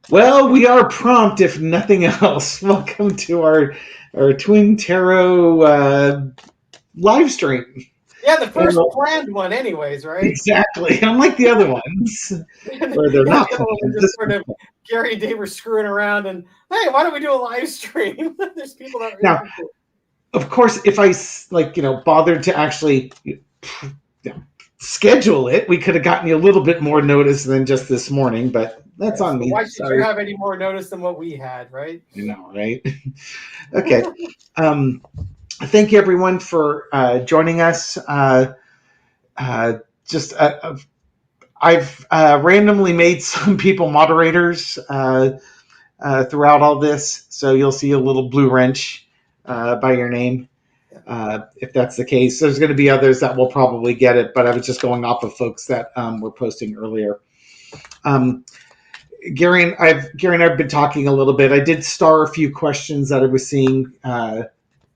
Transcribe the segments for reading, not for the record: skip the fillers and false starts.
Well, we are prompt, if nothing else. Welcome to our Twin Tarot live stream. Yeah, the first And planned one, anyways, right? exactly, unlike the other ones, where they're Yeah, not the other one planned. was just sort of Gary and Dave were screwing around, and hey, why don't we do a live stream? There's people that are Now, interested. of course, if I bothered to actually schedule it, we could have gotten you a little bit more notice than just this morning. But that's Yeah, on so me. why should you Sorry, have any more notice than what we had, right? you know, right? Okay. Um, Thank you, everyone, for joining us. Uh, just I've randomly made some people moderators throughout all this, so you'll see a little blue wrench by your name. If that's the case, there's going to be others that will probably get it, but I was just going off of folks that were posting earlier. Um, Gary and I've been talking a little bit. I did star a few questions that I was seeing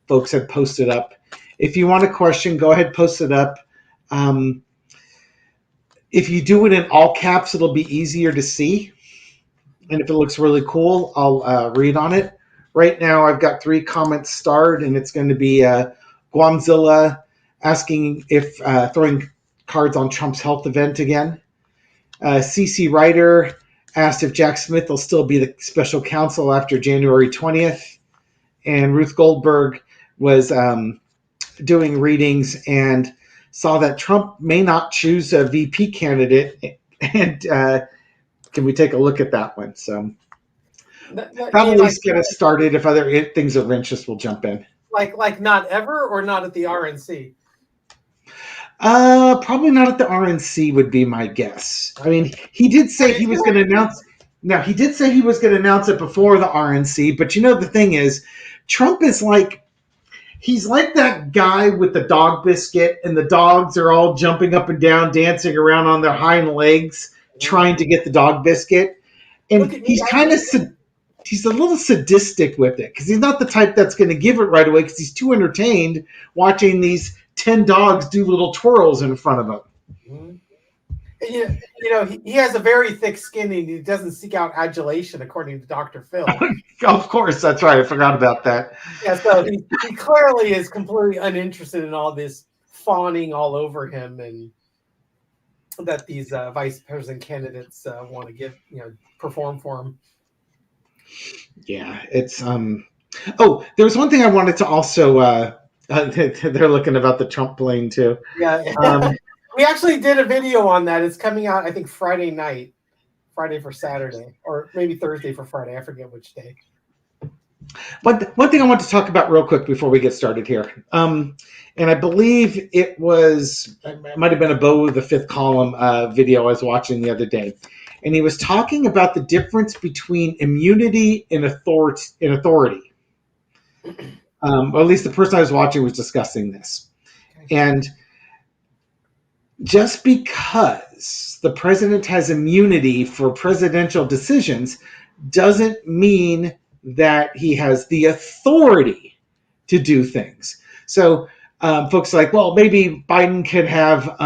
folks had posted up. If you want a question, go ahead, post it up. Um, if you do it in all caps, it'll be easier to see. And if it looks really cool, I'll read on it. Right now, I've got 3 comments starred, and it's going to be Guamzilla asking if throwing cards on Trump's health event again. CC Ryder asked if Jack Smith will still be the special counsel after January 20th. And Ruth Goldberg was doing readings and saw that Trump may not choose a VP candidate. And can we take a look at that one? So that'll at least get us started. If other things of interest, we'll jump in. Like not ever, or not at the RNC? Probably not at the RNC would be my guess. I mean, he did say he was going to announce. Now, he did say he was going to announce it before the RNC, but you know, the thing is, Trump is like, he's like that guy with the dog biscuit, and the dogs are all jumping up and down, dancing around on their hind legs, trying to get the dog biscuit. And he's kind of, he's a little sadistic with it, because he's not the type that's going to give it right away, because he's too entertained watching these 10 dogs do little twirls in front of him. Mm-hmm. You know, he has a very thick skin, and he doesn't seek out adulation, according to Dr. Phil. Of course, that's right. I forgot about that. Yeah, so he clearly is completely uninterested in all this fawning all over him, and that these vice president candidates want to perform for him. Yeah, it's Oh, there was one thing I wanted to also. They're looking about the Trump plane too. Yeah. We actually did a video on that. It's coming out, I think, Friday night. Friday for Saturday, or maybe Thursday for Friday. I forget which day. But one thing I want to talk about real quick before we get started here, and I believe it might have been a Beau of the Fifth Column video I was watching the other day, and he was talking about the difference between immunity and authority. Or at least the person I was watching was discussing this, and just because the president has immunity for presidential decisions doesn't mean that he has the authority to do things. So folks are like, well, maybe Biden could have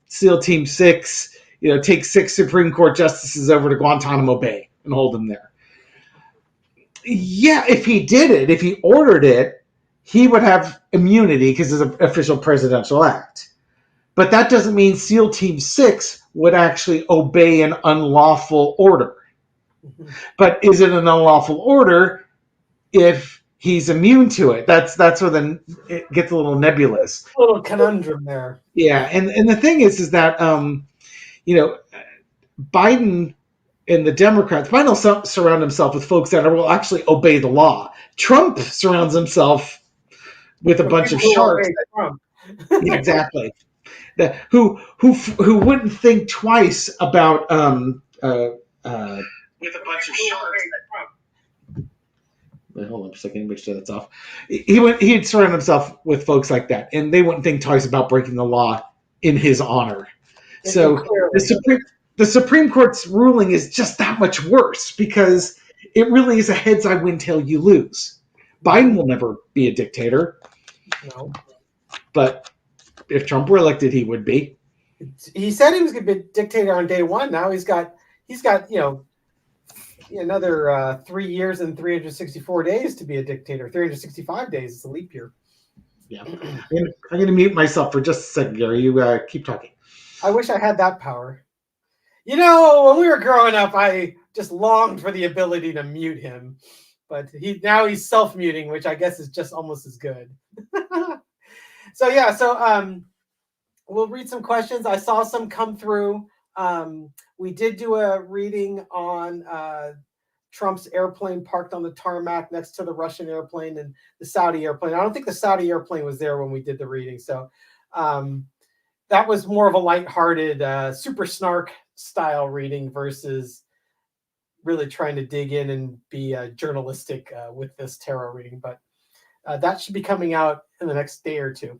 SEAL Team 6, take 6 Supreme Court justices over to Guantanamo Bay and hold them there. Yeah, if he did it, if he ordered it, he would have immunity because it's an official presidential act. But that doesn't mean SEAL Team 6 would actually obey an unlawful order. Mm-hmm. But is it an unlawful order if he's immune to it? That's where it gets a little nebulous. A little conundrum there. Yeah, and the thing is that Biden and the Democrats, Biden will surround himself with folks that will actually obey the law. Trump surrounds himself with a bunch of sharks. Yeah, exactly. Who wouldn't think twice about with a bunch of sharks. Wait, hold on a second, make sure that's off. He'd surround himself with folks like that, and they wouldn't think twice about breaking the law in his honor. So the Supreme Court's ruling is just that much worse, because it really is a heads I win, tail you lose. Biden will never be a dictator. No. But if Trump were elected, he would be. He said he was going to be a dictator on day one. Now he's got another 3 years and 364 days to be a dictator. 365 days. It's a leap year. Yeah. I'm going to mute myself for just a second, Gary. You keep talking. I wish I had that power. When we were growing up, I just longed for the ability to mute him. But he's self-muting, which I guess is just almost as good. So we'll read some questions. I saw some come through. We did do a reading on Trump's airplane parked on the tarmac next to the Russian airplane and the Saudi airplane. I don't think the Saudi airplane was there when we did the reading. So that was more of a lighthearted, super snark style reading versus really trying to dig in and be journalistic with this tarot reading. But that should be coming out in the next day or two.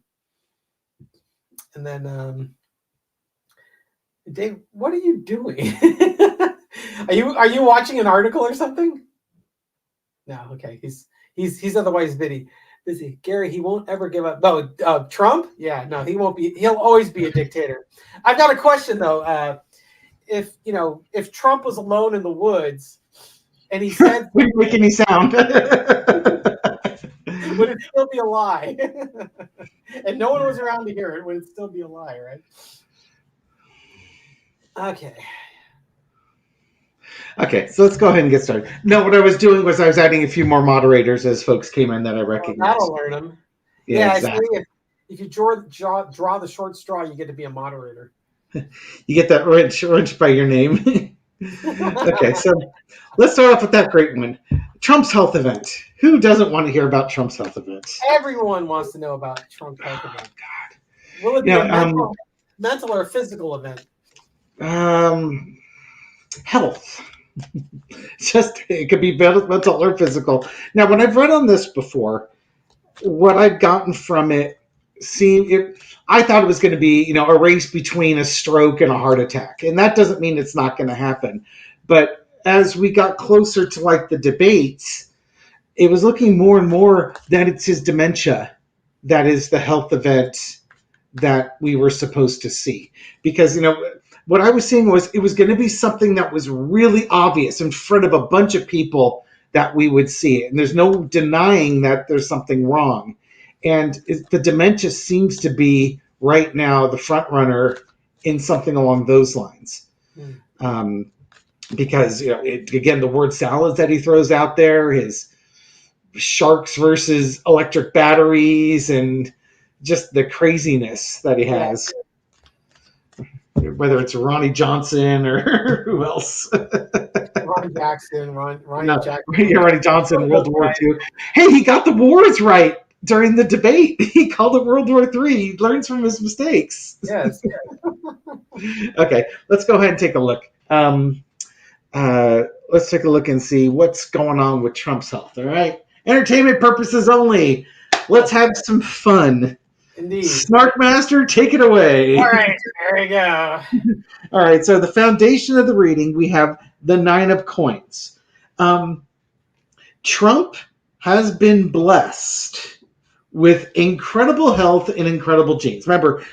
And then, Dave, what are you doing? Are you watching an article or something? No, okay. He's otherwise busy. Gary, he won't ever give up. No, Trump? Yeah, no, he won't be. He'll always be a dictator. I've got a question though. If Trump was alone in the woods and he said, "Wouldn't make any sound," would it still be a lie? And no one was around to hear it. Would it still be a lie, right? Okay, so let's go ahead and get started. No, what I was doing was I was adding a few more moderators as folks came in that I recognized. That'll learn them. Yeah, exactly. If you draw the short straw, you get to be a moderator. You get that orange by your name. Okay, so let's start off with that great one. Trump's health event. Who doesn't want to hear about Trump's health event? Everyone wants to know about Trump's health event. God. Will it be a mental or physical event? Health. It could be mental or physical. Now, when I've read on this before, what I've gotten from it, I thought it was going to be, a race between a stroke and a heart attack. And that doesn't mean it's not going to happen. But as we got closer to like the debates, it was looking more and more that it's his dementia that is the health event that we were supposed to see. Because, what I was seeing was it was going to be something that was really obvious in front of a bunch of people that we would see it. And there's no denying that there's something wrong. And the dementia seems to be right now the front runner in something along those lines. Because, again, the word salads that he throws out there, his sharks versus electric batteries, and just the craziness that he has. Whether it's Ronnie Johnson or who else. Ronnie Jackson, Jackson. Yeah, Ronnie Johnson, World War II. Hey, he got the wars right during the debate. He called it World War III. He learns from his mistakes. Yes. Okay, let's go ahead and take a look. Let's take a look and see what's going on with Trump's health. All right, entertainment purposes only. Let's have some fun. Indeed. Snark Master, take it away. All right, there we go. All right, so the foundation of the reading, we have the 9 of Coins. Trump has been blessed with incredible health and incredible genes. Remember,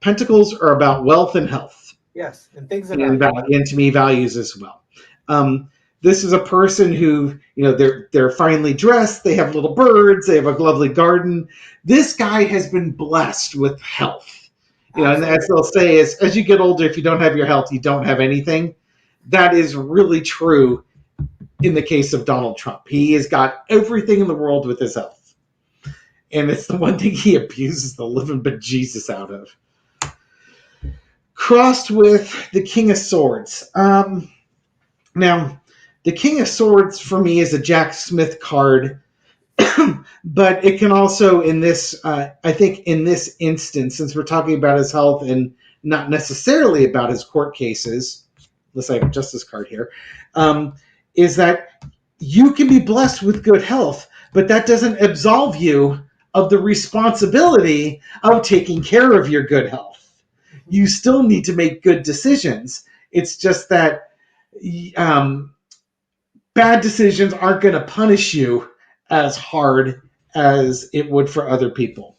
Pentacles are about wealth and health. Yes, and things and to me, values as well. This is a person who, they're finely dressed. They have little birds. They have a lovely garden. This guy has been blessed with health. And as they'll say, is as you get older, if you don't have your health, you don't have anything. That is really true in the case of Donald Trump. He has got everything in the world with his health. And it's the one thing he abuses the living bejesus out of. Crossed with the King of Swords. Now, the King of Swords for me is a Jack Smith card, but it can also in this, I think in this instance, since we're talking about his health and not necessarily about his court cases, unless I have a justice card here, is that you can be blessed with good health, but that doesn't absolve you of the responsibility of taking care of your good health. You still need to make good decisions. It's just that bad decisions aren't going to punish you as hard as it would for other people.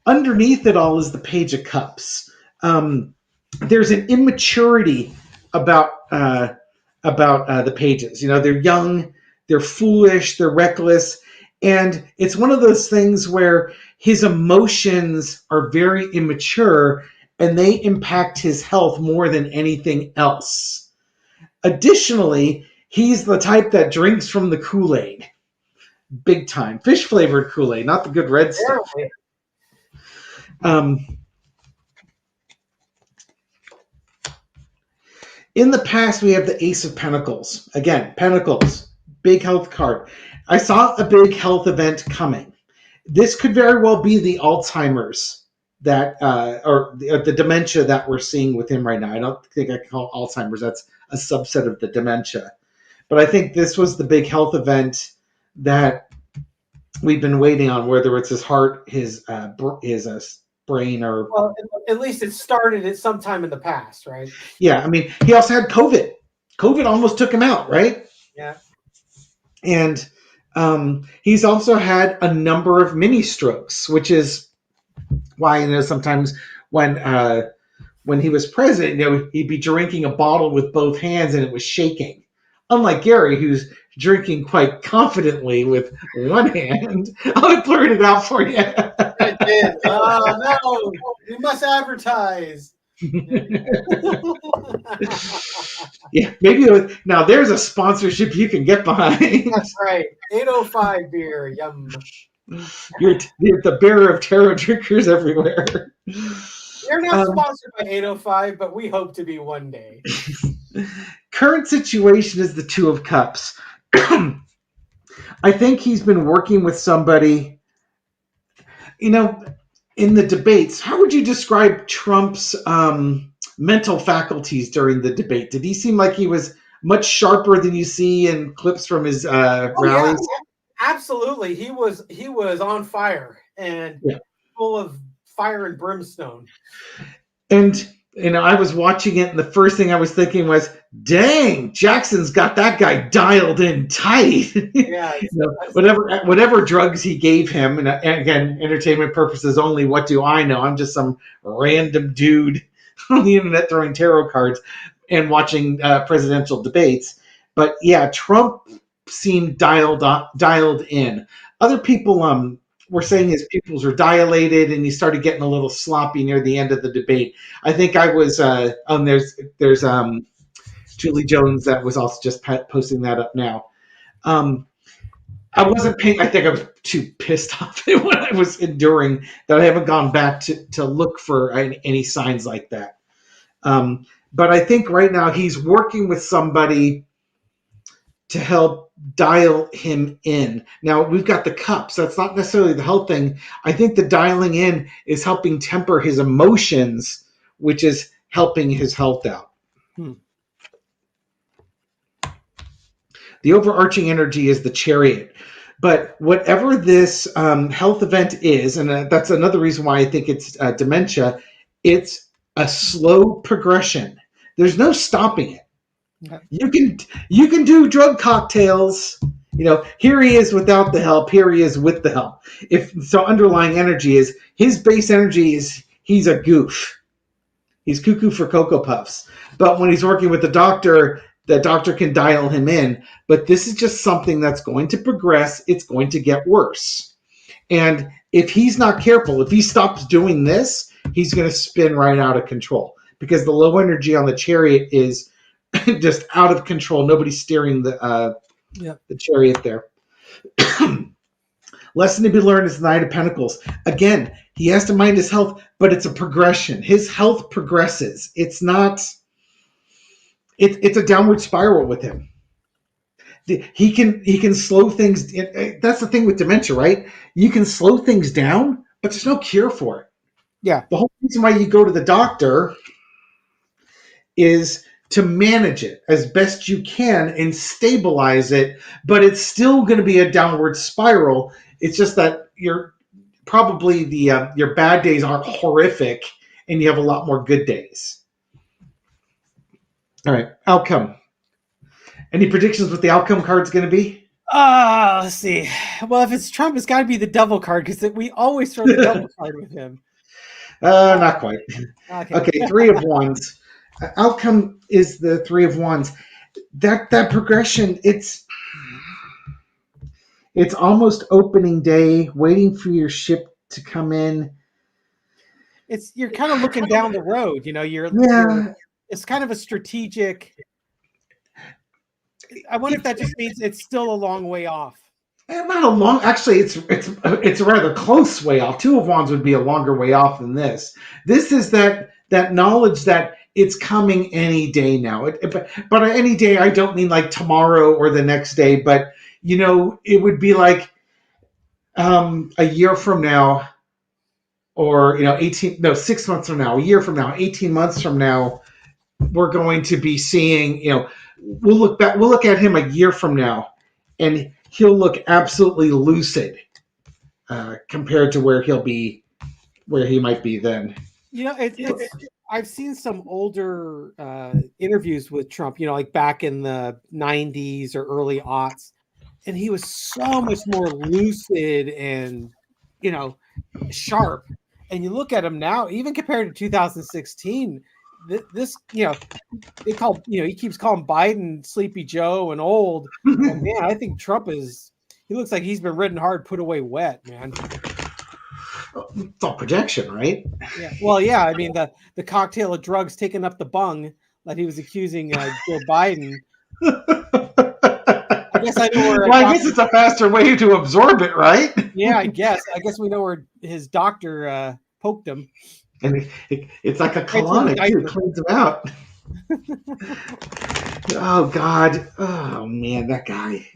Underneath it all is the Page of Cups. There's an immaturity about about the pages. They're young, they're foolish, they're reckless, and it's one of those things where his emotions are very immature and they impact his health more than anything else. Additionally, he's the type that drinks from the Kool-Aid. Big time. Fish flavored Kool-Aid, not the good red stuff. In the past, we have the Ace of Pentacles. Again, Pentacles, big health card. I saw a big health event coming. This could very well be the Alzheimer's or the dementia that we're seeing with him right now. I don't think I can call Alzheimer's. That's a subset of the dementia. But I think this was the big health event that we've been waiting on, whether it's his heart, his brain, or... Well, at least it started at some time in the past, right? Yeah, I mean, he also had COVID. COVID almost took him out, right? Yeah. And he's also had a number of mini strokes, which is why, sometimes when he was president, he'd be drinking a bottle with both hands and it was shaking. Unlike Gary, who's drinking quite confidently with one hand. I'll blurt it out for you. I did. Oh, no. We must advertise. Yeah, maybe now there's a sponsorship you can get behind. That's right. 805 beer. Yum. You're the bearer of tarot drinkers everywhere. You're not sponsored by 805, but we hope to be one day. Current situation is the Two of Cups. I think he's been working with somebody, in the debates. How would you describe Trump's mental faculties during the debate? Did he seem like he was much sharper than you see in clips from his rallies? Yeah, absolutely. He was on fire and full of fire and brimstone. And I was watching it, and the first thing I was thinking was, dang, Jackson's got that guy dialed in tight. Yeah. Whatever drugs he gave him, and again, entertainment purposes only, what do I know? I'm just some random dude on the internet throwing tarot cards and watching presidential debates. But yeah, Trump seemed dialed in. Other people were saying his pupils were dilated, and he started getting a little sloppy near the end of the debate. I think I was there's Julie Jones that was also just posting that up now. I wasn't paying. I think I was too pissed off at what I was enduring that I haven't gone back to look for any signs like that. But I think right now he's working with somebody to help dial him in. Now, we've got the cups. That's not necessarily the health thing. I think the dialing in is helping temper his emotions, which is helping his health out. The overarching energy is the Chariot. But whatever this health event is, and that's another reason why I think it's dementia, it's a slow progression. There's no stopping it. Okay. You can do drug cocktails. Here he is without the help. Here he is with the help. Underlying energy is his base energy is he's a goof. He's cuckoo for Cocoa Puffs. But when he's working with the doctor can dial him in. But this is just something that's going to progress. It's going to get worse. And if he's not careful, if he stops doing this, he's going to spin right out of control, because the low energy on the Chariot is just out of control. Nobody's steering the Chariot there. Lesson to be learned is the Knight of Pentacles. Again, he has to mind his health, but it's a progression. His health progresses. It's not... It's a downward spiral with him. He can slow things. That's the thing with dementia, right? You can slow things down, but there's no cure for it. Yeah. The whole reason why you go to the doctor is to manage it as best you can and stabilize it, but it's still going to be a downward spiral. It's just that you're probably your bad days aren't horrific, and you have a lot more good days. All right, outcome. Any predictions what the outcome card's going to be? Let's see. Well, if it's Trump, it's got to be the devil card, because we always throw the devil card with him. Not quite. Okay, Three of Wands. Outcome is the Three of Wands. that progression, it's almost opening day, waiting for your ship to come in. You're kind of looking down the road, you're Yeah. it's kind of a strategic. I wonder if that just means it's still a long way off. Not a long. Actually, it's a rather close way off. Two of Wands would be a longer way off than this. This is that knowledge that it's coming any day now. But any day, I don't mean like tomorrow or the next day. But it would be like a year from now, or 6 months from now, a year from now, 18 months from now. We're going to be seeing. We'll look back. We'll look at him a year from now, and he'll look absolutely lucid compared to where he might be then. It's I've seen some older interviews with Trump, like back in the 90s or early aughts, and he was so much more lucid and sharp. And you look at him now, even compared to 2016, this they call he keeps calling Biden Sleepy Joe and old. And man, I think Trump he looks like he's been ridden hard, put away wet, man. It's all projection, right? Yeah. Well, yeah. I mean, the cocktail of drugs taking up the bung that he was accusing Joe Biden. I guess I know where. Well, I guess it's a faster way to absorb it, right? Yeah, I guess we know where his doctor poked him. And it's like a colonic too, cleans him out. Oh God! Oh man, that guy.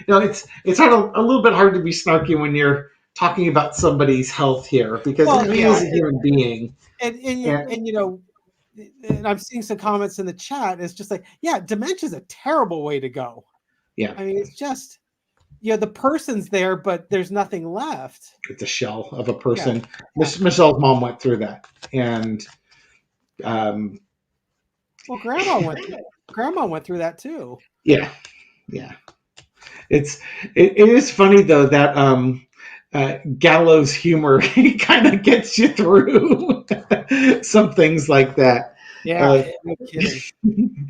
It's hard, a little bit hard to be snarky when you're talking about somebody's health here, because he is a human being. And I'm seeing some comments in the chat. It's just like, yeah, dementia is a terrible way to go. Yeah. I mean, it's just, the person's there, but there's nothing left. It's a shell of a person. Yeah. Michelle's mom went through that. And, well, grandma went through that too. Yeah. Yeah. It is funny though that, gallows humor kind of gets you through some things like that. Yeah, no kidding.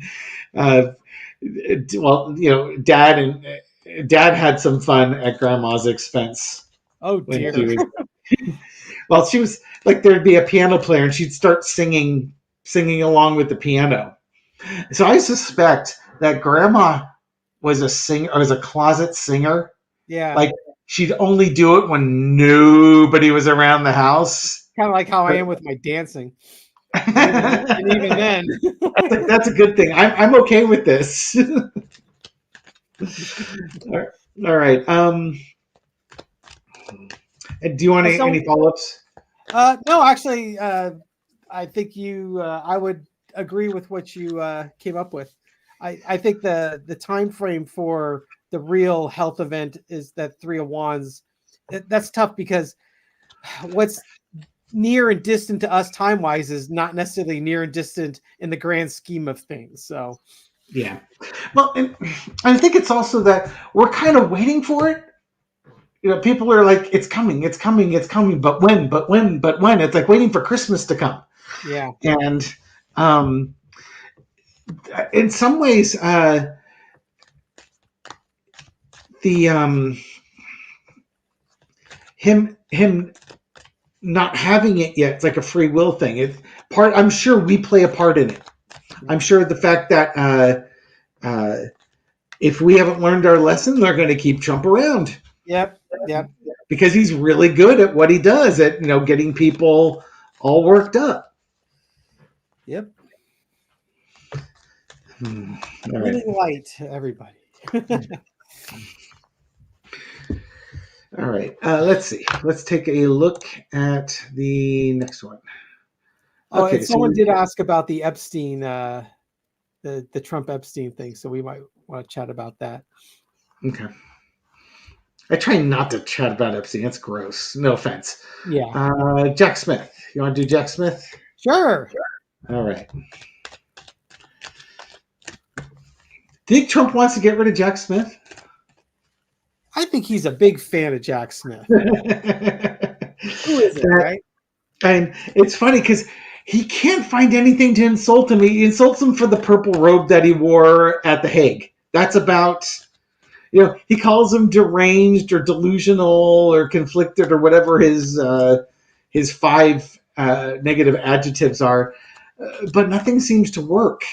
Well, Dad had some fun at Grandma's expense. Oh dear. She was like, there'd be a piano player and she'd start singing along with the piano. So I suspect that Grandma was a singer, or was a closet singer. Yeah. Like, she'd only do it when nobody was around the house. Kind of like how I am with my dancing. And even then, that's a good thing. I'm okay with this. All right. Do you want any follow-ups? No, actually, I think I would agree with what you came up with. I think the time frame for the real health event is that Three of Wands. That's tough because what's near and distant to us time-wise is not necessarily near and distant in the grand scheme of things. So, yeah. Well, and I think it's also that we're kind of waiting for it. People are like, it's coming, but when? It's like waiting for Christmas to come. Yeah. And in some ways, him not having it yet, it's like a free will thing. I'm sure we play a part in it. I'm sure the fact that if we haven't learned our lesson, they're going to keep Trump around. Yep. Because he's really good at what he does, at getting people all worked up. Yep. All right. Light, everybody. All right. Let's see. Let's take a look at the next one. Okay. And someone did ask about the Epstein, the Trump Epstein thing, so we might want to chat about that. Okay. I try not to chat about Epstein. That's gross. No offense. Yeah. Jack Smith. You want to do Jack Smith? Sure. All right. Think Trump wants to get rid of Jack Smith? I think he's a big fan of Jack Smith. Who is it, right? And it's funny because he can't find anything to insult him. He insults him for the purple robe that he wore at The Hague. That's about, he calls him deranged or delusional or conflicted or whatever his five negative adjectives are. But nothing seems to work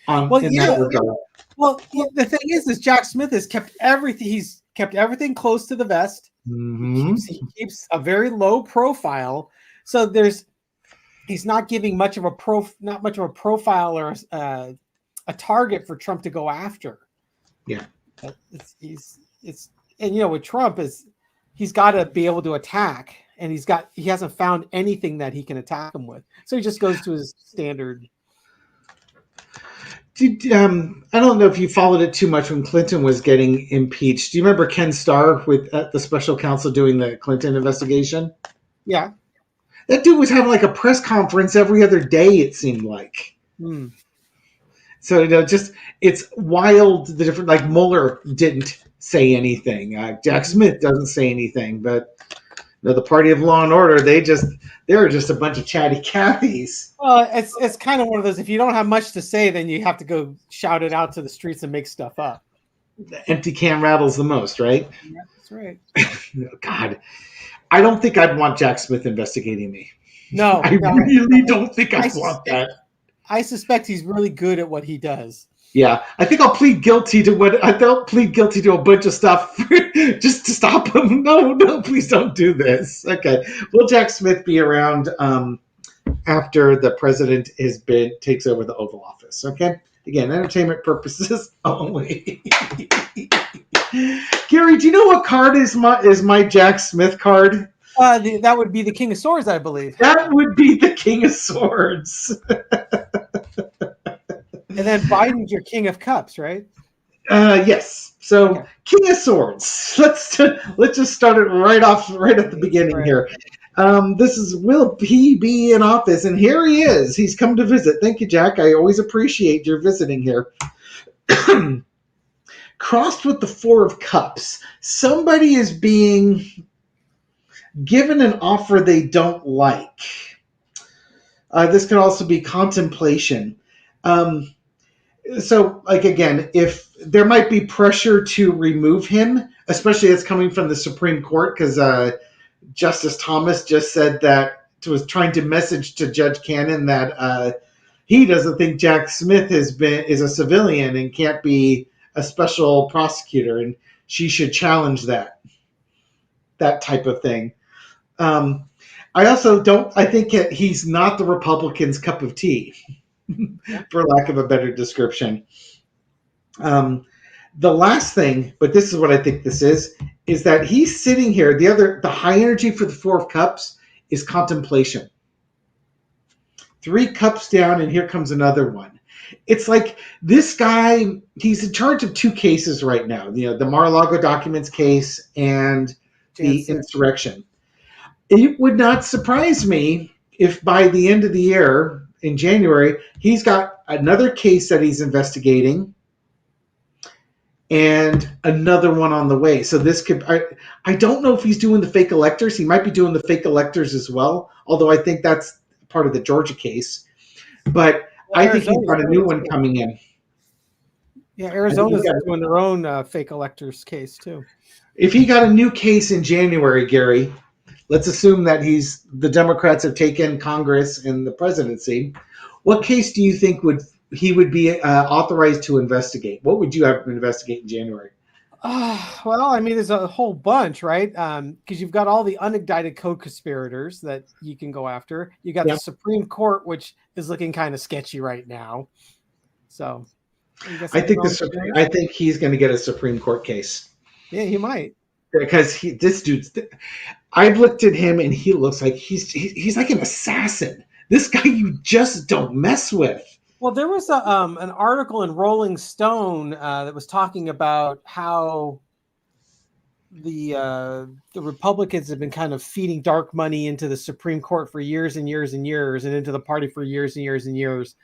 in that regard. Well, the thing is Jack Smith has kept everything. He's kept everything close to the vest. Mm-hmm. He keeps a very low profile. So he's not giving much of a profile or a target for Trump to go after. Yeah, with Trump he's got to be able to attack, and he hasn't found anything that he can attack him with. So he just goes to his standard. I don't know if you followed it too much when Clinton was getting impeached. Do you remember Ken Starr with the special counsel doing the Clinton investigation? Yeah. That dude was having like a press conference every other day, it seemed like. So, it's wild. The different, like Mueller didn't say anything. Jack Smith doesn't say anything, but the party of law and order, they're just a bunch of chatty Cathys. Well, it's kind of one of those, if you don't have much to say, then you have to go shout it out to the streets and make stuff up. The empty can rattles the most, right? Yeah, that's right. God, I don't think I'd want Jack Smith investigating me. No, I really don't think I want that. I suspect he's really good at what he does. Yeah, I think I'll plead guilty to a bunch of stuff just to stop him. No, please don't do this. Okay, will Jack Smith be around after the president takes over the Oval Office? Okay, again, entertainment purposes only. Gary, do you know what card is my Jack Smith card? That would be the King of Swords, I believe. That would be the King of Swords. And then Biden's your King of Cups, right? Yes. So okay. King of Swords. Let's just start it right at the beginning here. This is, will he be in office? And here he is. He's come to visit. Thank you, Jack. I always appreciate your visiting here. Crossed with the Four of Cups. Somebody is being given an offer they don't like. This could also be contemplation. So, like, again, if there might be pressure to remove him, especially it's coming from the Supreme Court, because Justice Thomas just said that was trying to message to Judge Cannon that he doesn't think Jack Smith is a civilian and can't be a special prosecutor, and she should challenge that type of thing. I think he's not the Republicans' cup of tea. For lack of a better description. The last thing, but this is what I think this is that he's sitting here. The high energy for the Four of Cups is contemplation. 3 cups down, and here comes another one. It's like this guy, he's in charge of 2 cases right now. The Mar-a-Lago documents case and the insurrection. It would not surprise me if by the end of the year, in January, he's got another case that he's investigating and another one on the way. So this could, I don't know if he's doing the fake electors. He might be doing the fake electors as well, although I think that's part of the Georgia case. But I think he's got a new one coming in. Yeah, Arizona's doing their own fake electors case too. If he got a new case in January, Gary, let's assume that the Democrats have taken Congress and the presidency. What case do you think he would be authorized to investigate? What would you have to investigate in January? Well, I mean, there's a whole bunch, right? Because you've got all the unindicted co-conspirators that you can go after. You got the Supreme Court, which is looking kind of sketchy right now. So, I think he's going to get a Supreme Court case. Yeah, he might. Because this dude's, I've looked at him and he looks like he's like an assassin. This guy you just don't mess with. Well, there was an article in Rolling Stone that was talking about how the Republicans have been kind of feeding dark money into the Supreme Court for years and years and years, and into the party for years and years and years.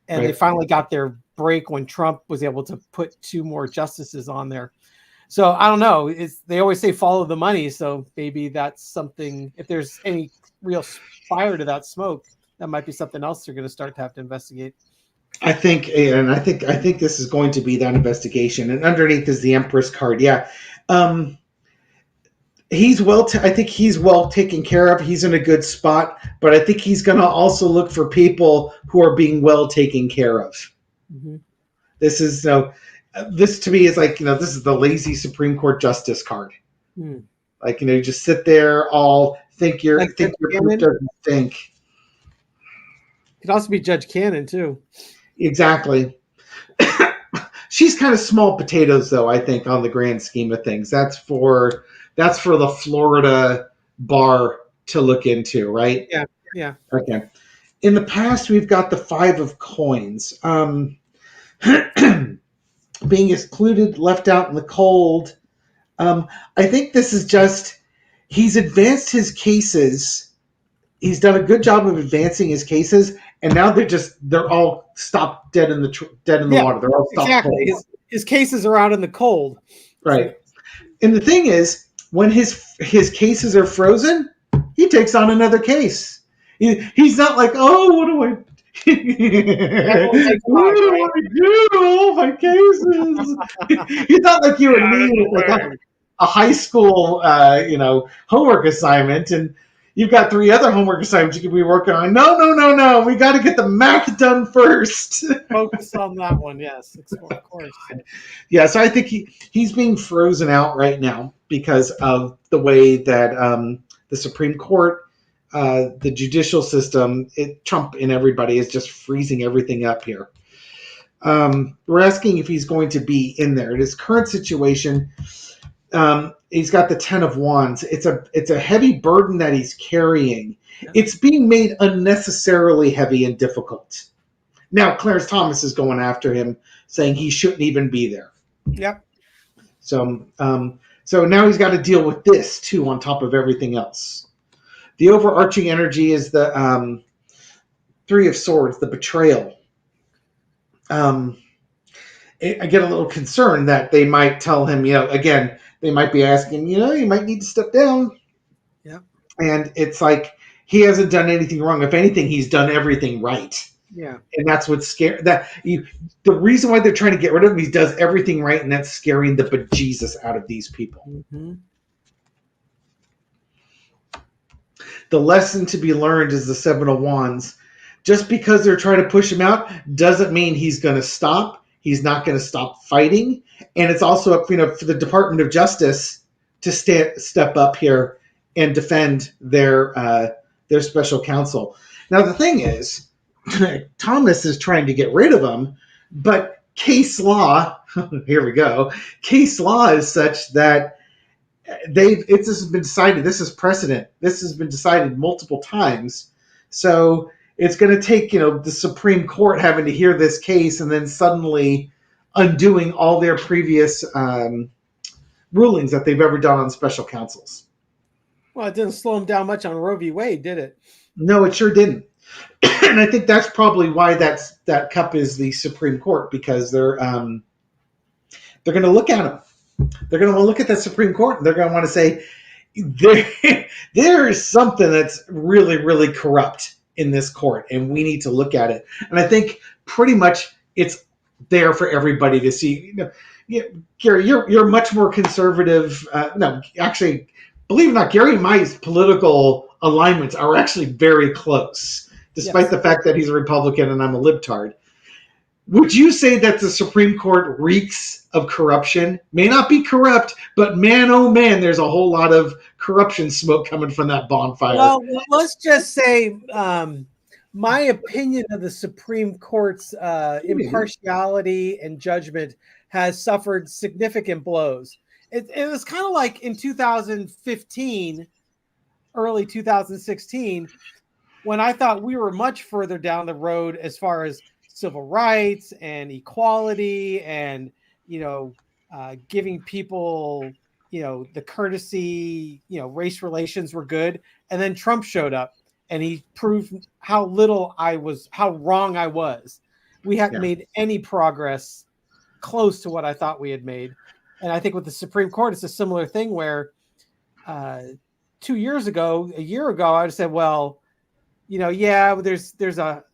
And They finally got their break when Trump was able to put 2 more justices on there. So I don't know. They always say follow the money. So maybe that's something. If there's any real fire to that smoke, that might be something else they're going to start to have to investigate. I think this is going to be that investigation. And underneath is the Empress card. Yeah. I think he's well taken care of. He's in a good spot, but I think he's going to also look for people who are being well taken care of. Mm-hmm. This is this to me is like, this is the lazy Supreme Court justice card. Mm. Like, you just sit there, all think your Like think your group doesn't think. It could also be Judge Cannon too. Exactly. She's kind of small potatoes, though, I think, on the grand scheme of things. That's for the Florida bar to look into, right? Yeah. Yeah. Okay. In the past, we've got the 5 of coins. Being excluded, left out in the cold. I think this is just, he's advanced his cases. He's done a good job of advancing his cases, and now they're all stopped dead in the water. They're all stopped exactly. cold. His cases are out in the cold. Right. And the thing is, when his cases are frozen, he takes on another case. He's not like, oh, what do I what do I do? Oh, my cases. He's not like you and me with like a high school homework assignment, and you've got 3 other homework assignments you could be working on. No. We got to get the Mac done first. Focus on that one, yes, of course. Yeah, so I think he's being frozen out right now because of the way that the Supreme Court, the judicial system, Trump and everybody is just freezing everything up here. We're asking if he's going to be in there. In his current situation, he's got the 10 of Wands. It's a heavy burden that he's carrying. Yeah. It's being made unnecessarily heavy and difficult. Now, Clarence Thomas is going after him, saying he shouldn't even be there. Yep. So now he's got to deal with this too, on top of everything else. The overarching energy is the 3 of Swords, the betrayal. I get a little concerned that they might tell him, again, they might be asking, you might need to step down. Yeah. And it's like, he hasn't done anything wrong. If anything, he's done everything right. Yeah. And that's what's scary. The reason why they're trying to get rid of him, he does everything right, and that's scaring the bejesus out of these people. Mm-hmm. The lesson to be learned is the 7 of Wands. Just because they're trying to push him out doesn't mean he's going to stop. He's not going to stop fighting. And it's also up, for the Department of Justice to step up here and defend their special counsel. Now, the thing is, Thomas is trying to get rid of him, but case law, here we go, case law is such that this has been decided. This is precedent. This has been decided multiple times. So it's going to take, the Supreme Court having to hear this case and then suddenly undoing all their previous rulings that they've ever done on special counsels. Well, it didn't slow them down much on Roe v. Wade, did it? No, it sure didn't. And I think that's probably why that cup is the Supreme Court, because they're going to look at him. They're going to want to look at the Supreme Court, and they're going to want to say, there is something that's really, really corrupt in this court, and we need to look at it. And I think pretty much it's there for everybody to see. Gary, you're much more conservative. No, actually, believe it or not, Gary and my political alignments are actually very close, despite the fact that he's a Republican and I'm a libtard. Would you say that the Supreme Court reeks of corruption? May not be corrupt, but man, oh man, there's a whole lot of corruption smoke coming from that bonfire. Well, let's just say my opinion of the Supreme Court's impartiality and judgment has suffered significant blows. It was kind of like in 2015, early 2016, when I thought we were much further down the road as far as civil rights and equality and, giving people, the courtesy, race relations were good. And then Trump showed up and he proved how wrong I was. We hadn't made any progress close to what I thought we had made. And I think with the Supreme Court, it's a similar thing where a year ago, I would have said, well, yeah, there's a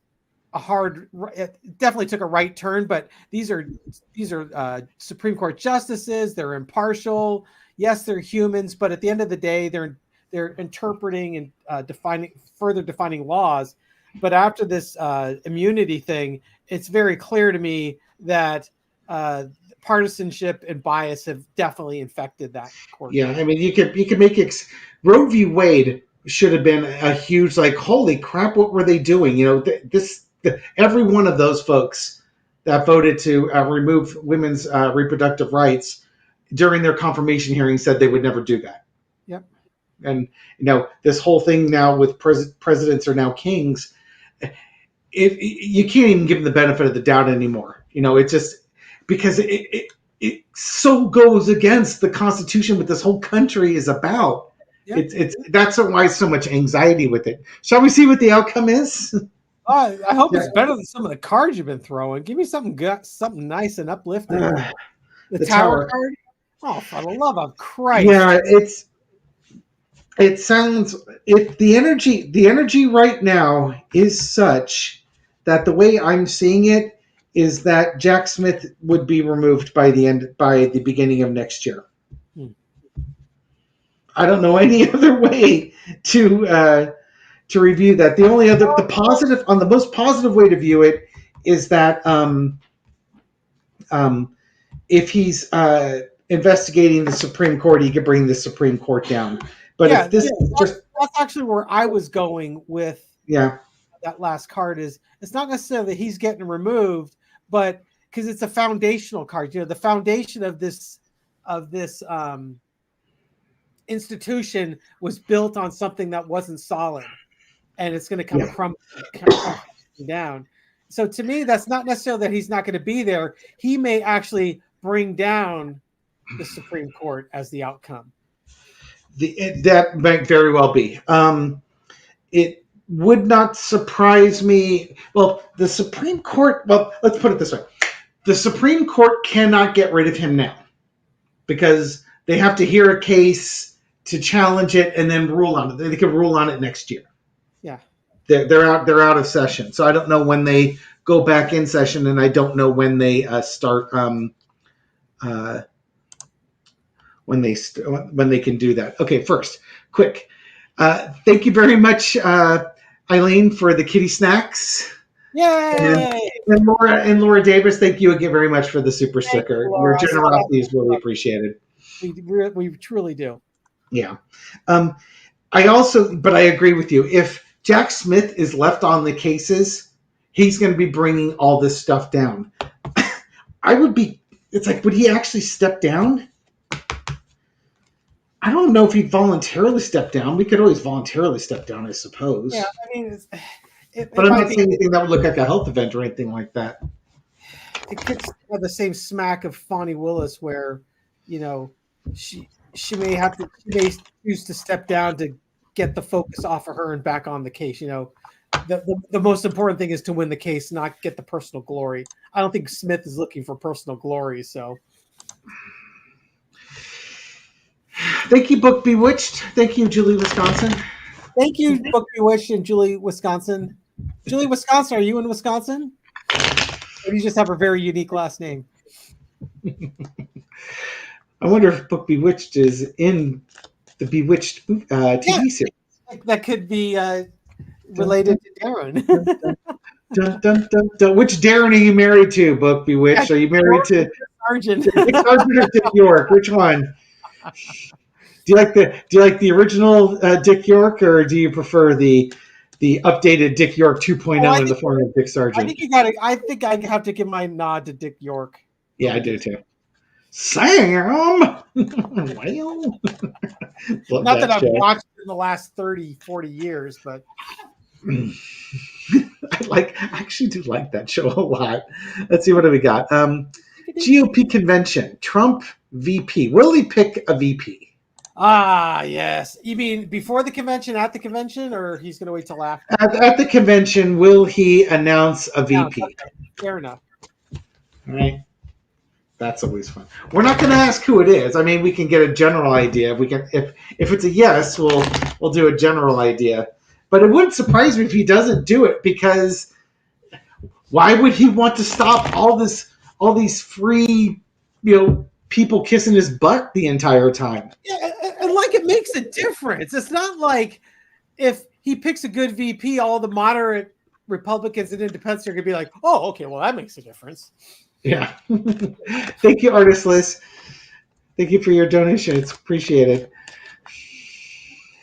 hard, it definitely took a right turn, but these are Supreme Court justices. They're impartial. Yes, they're humans, but at the end of the day, they're interpreting and defining laws. But after this immunity thing, it's very clear to me that partisanship and bias have definitely infected that court. Yeah, I mean, you could make Roe v. Wade should have been a huge, like, holy crap, what were they doing? Every one of those folks that voted to remove women's reproductive rights during their confirmation hearing said they would never do that. Yep. And this whole thing now with presidents are now kings. You can't even give them the benefit of the doubt anymore. It's just because it so goes against the Constitution, what this whole country is about. Yep. That's why so much anxiety with it. Shall we see what the outcome is? I hope it's better than some of the cards you've been throwing. Give me something nice and uplifting. The Tower card. Oh, for the love of Christ! Yeah, it sounds the energy right now is such that the way I'm seeing it is that Jack Smith would be removed by the beginning of next year. I don't know any other way to review that. The only other the most positive way to view it is that if he's investigating the Supreme Court, he could bring the Supreme Court down. But if this that's actually where I was going with that last card. Is it's not necessarily that he's getting removed, but because it's a foundational card. The foundation of this institution was built on something that wasn't solid, and it's going to come crumbling down. So to me, that's not necessarily that he's not going to be there. He may actually bring down the Supreme Court as the outcome. That might very well be. It would not surprise me. Well, the Supreme Court, let's put it this way. The Supreme Court cannot get rid of him now because they have to hear a case to challenge it and then rule on it. They can rule on it next year. Yeah. They're out of session. So I don't know when they go back in session, and I don't know when they start when they can do that. Okay, first, quick. Thank you very much, Eileen, for the kitty snacks. Yay! And Laura Davis, thank you again very much for the super sticker. Your generosity is really appreciated. We truly do. Yeah. But I agree with you. If Jack Smith is left on the cases, he's going to be bringing all this stuff down. It's like, would he actually step down? I don't know if he'd voluntarily step down. We could always voluntarily step down, I suppose. Yeah, I mean, but I'm not saying anything that would look like a health event or anything like that. It could have the same smack of Fani Willis, where she may choose to step down to get the focus off of her and back on the case. The most important thing is to win the case, not get the personal glory. I don't think Smith is looking for personal glory. So, thank you, Book Bewitched. Thank you, Julie, Wisconsin. Thank you, Book Bewitched and Julie, Wisconsin. Julie, Wisconsin, are you in Wisconsin? Or do you just have a very unique last name? I wonder if Book Bewitched is in the Bewitched TV series. That could be related to Darren. Dun, dun, dun, dun. Which Darren are you married to, Book Bewitched? Are you married to Sergeant? Dick Sargent or Dick York? Which one? Do you like the original Dick York, or do you prefer the updated Dick York 2.0 in the form of Dick Sargent? I think I have to give my nod to Dick York. Yeah, I do too. Sam! Well, not that I've watched it in the last 30, 40 years, but I actually do like that show a lot. Let's see, what do we got? GOP convention, Trump VP. Will he pick a VP? Ah, yes. You mean before the convention, at the convention, or he's going to wait till after? At the convention, will he announce a VP? Okay. Fair enough. All right. That's always fun. We're not going to ask who it is. I mean, we can get a general idea. If it's a yes, we'll do a general idea. But it wouldn't surprise me if he doesn't do it, because why would he want to stop all these free, people kissing his butt the entire time? Yeah, and like it makes a difference. It's not like if he picks a good VP, all the moderate Republicans and independents are going to be like, oh, okay, well, that makes a difference. Yeah. Thank you, Artist Liz. Thank you for your donation. It's appreciated.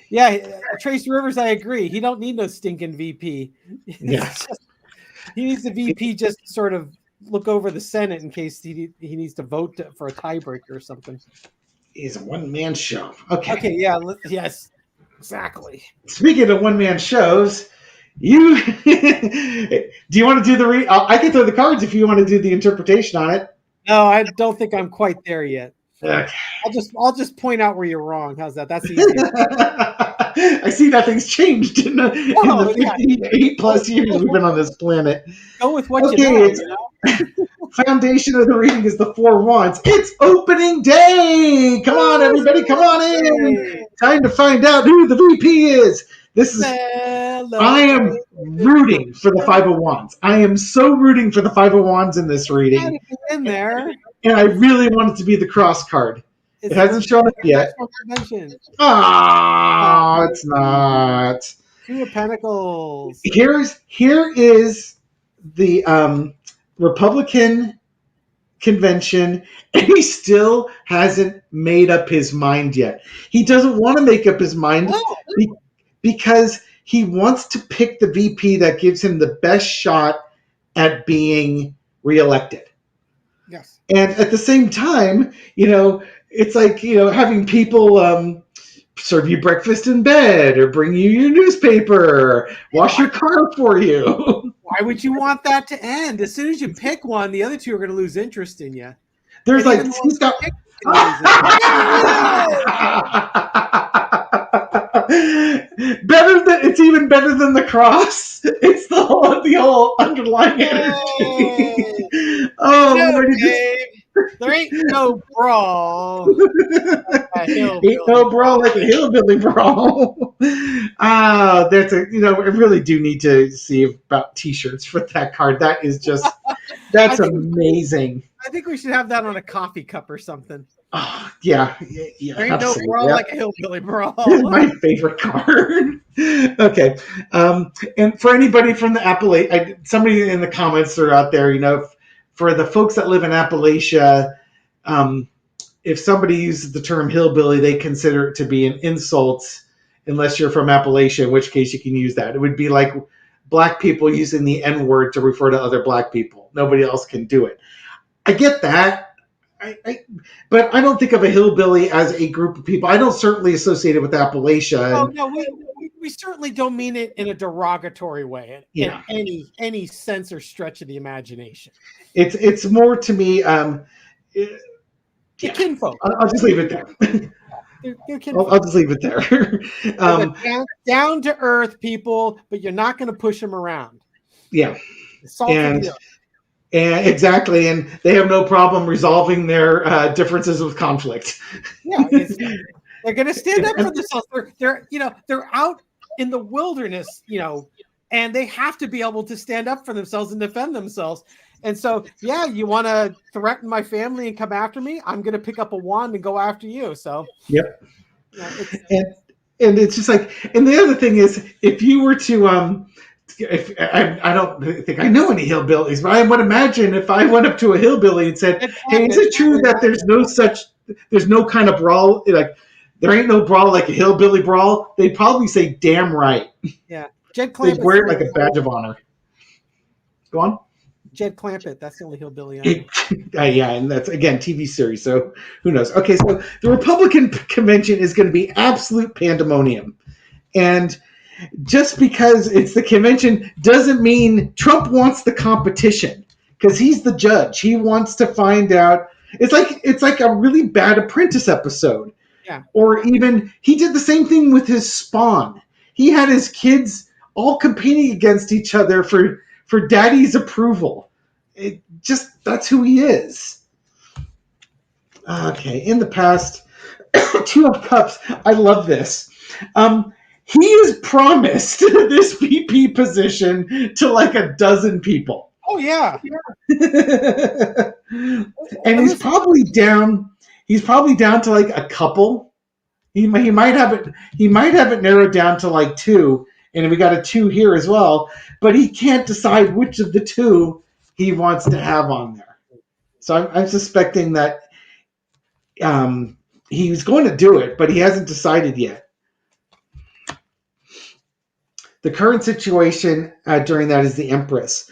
Yeah, Trace Rivers, I agree. He don't need no stinking VP. Yeah. He needs the VP just to sort of look over the Senate in case he needs to vote for a tiebreaker or something. He's a one-man show. Okay. Okay, yeah, yes, exactly. Speaking of one-man shows, do you want to do the I can throw the cards if you want to do the interpretation on it. No, I don't think I'm quite there yet. Okay. I'll just point out where you're wrong. How's that? That's easy. I see nothing's changed in the 58 plus years we've been on this planet. Go with what you know. Foundation of the reading is the Four Wands. It's opening day. Come on, everybody, come on in. Time to find out who the VP is. I am rooting for the Five of Wands. I am so rooting for the Five of Wands in this reading. In there. And I really want it to be the cross card. It hasn't shown up yet. Oh, it's not. Two of Pentacles. Here is the Republican convention, and he still hasn't made up his mind yet. He doesn't want to make up his mind because he wants to pick the VP that gives him the best shot at being reelected. Yes. And at the same time, it's like, having people serve you breakfast in bed or bring you your newspaper, wash your car for you. Why would you want that to end? As soon as you pick one, the other two are going to lose interest in you. There's like he's got it's even better than the cross. It's the whole underlying energy. Oh, there ain't no brawl. Ain't no brawl like a hillbilly brawl. That's I really do need to see about T-shirts for that card. That is just that's amazing. I think we should have that on a coffee cup or something. Oh, yeah. There ain't no brawl like a hillbilly brawl. My favorite card. Okay. And for anybody from the Appalachia, somebody in the comments are out there, for the folks that live in Appalachia, if somebody uses the term hillbilly, they consider it to be an insult unless you're from Appalachia, in which case you can use that. It would be like black people using the N-word to refer to other black people. Nobody else can do it. I get that. But I don't think of a hillbilly as a group of people. I don't certainly associate it with Appalachia. No, we certainly don't mean it in a derogatory way in any sense or stretch of the imagination. It's more to me. Kinfolk. I'll just leave it there. I'll just leave it there. Down to earth people, but you're not going to push them around. Yeah, and exactly, and they have no problem resolving their differences with conflict. Yeah, they're going to stand up for themselves. They're out in the wilderness, and they have to be able to stand up for themselves and defend themselves. And so, you want to threaten my family and come after me? I'm going to pick up a wand and go after you. So, yep. And it's just like, and the other thing is, if you were to, if I don't think I know any hillbillies, but I would imagine if I went up to a hillbilly and said, "Hey, is it true that there's no kind of brawl, like there ain't no brawl like a hillbilly brawl?" They'd probably say, "Damn right." Yeah, They'd wear it like a badge of honor. Go on. Jed Clampett, that's the only hillbilly I know. Yeah, and that's, again, TV series, so who knows. Okay, so the Republican convention is going to be absolute pandemonium. And just because it's the convention doesn't mean Trump wants the competition, because he's the judge. He wants to find out. It's like a really bad Apprentice episode. Yeah. Or even, he did the same thing with his Spawn. He had his kids all competing against each other for daddy's approval. That's who he is. Okay, in the past, Two of Cups. I love this. he has promised this VP position to like a dozen people. Oh yeah. And he's probably down to like a couple. He might have it narrowed down to like two, and we got a two here as well, but he can't decide which of the two he wants to have on there. So I'm suspecting that he's going to do it, but he hasn't decided yet. The current situation during that is the Empress.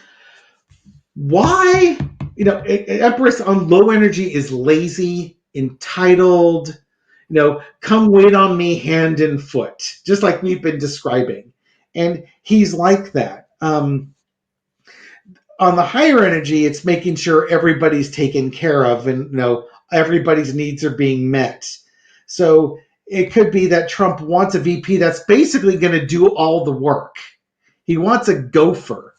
Why? Empress on low energy is lazy, entitled, come wait on me hand and foot, just like we've been describing. And he's like that. On the higher energy, it's making sure everybody's taken care of and, everybody's needs are being met. So it could be that Trump wants a VP that's basically going to do all the work. He wants a gopher.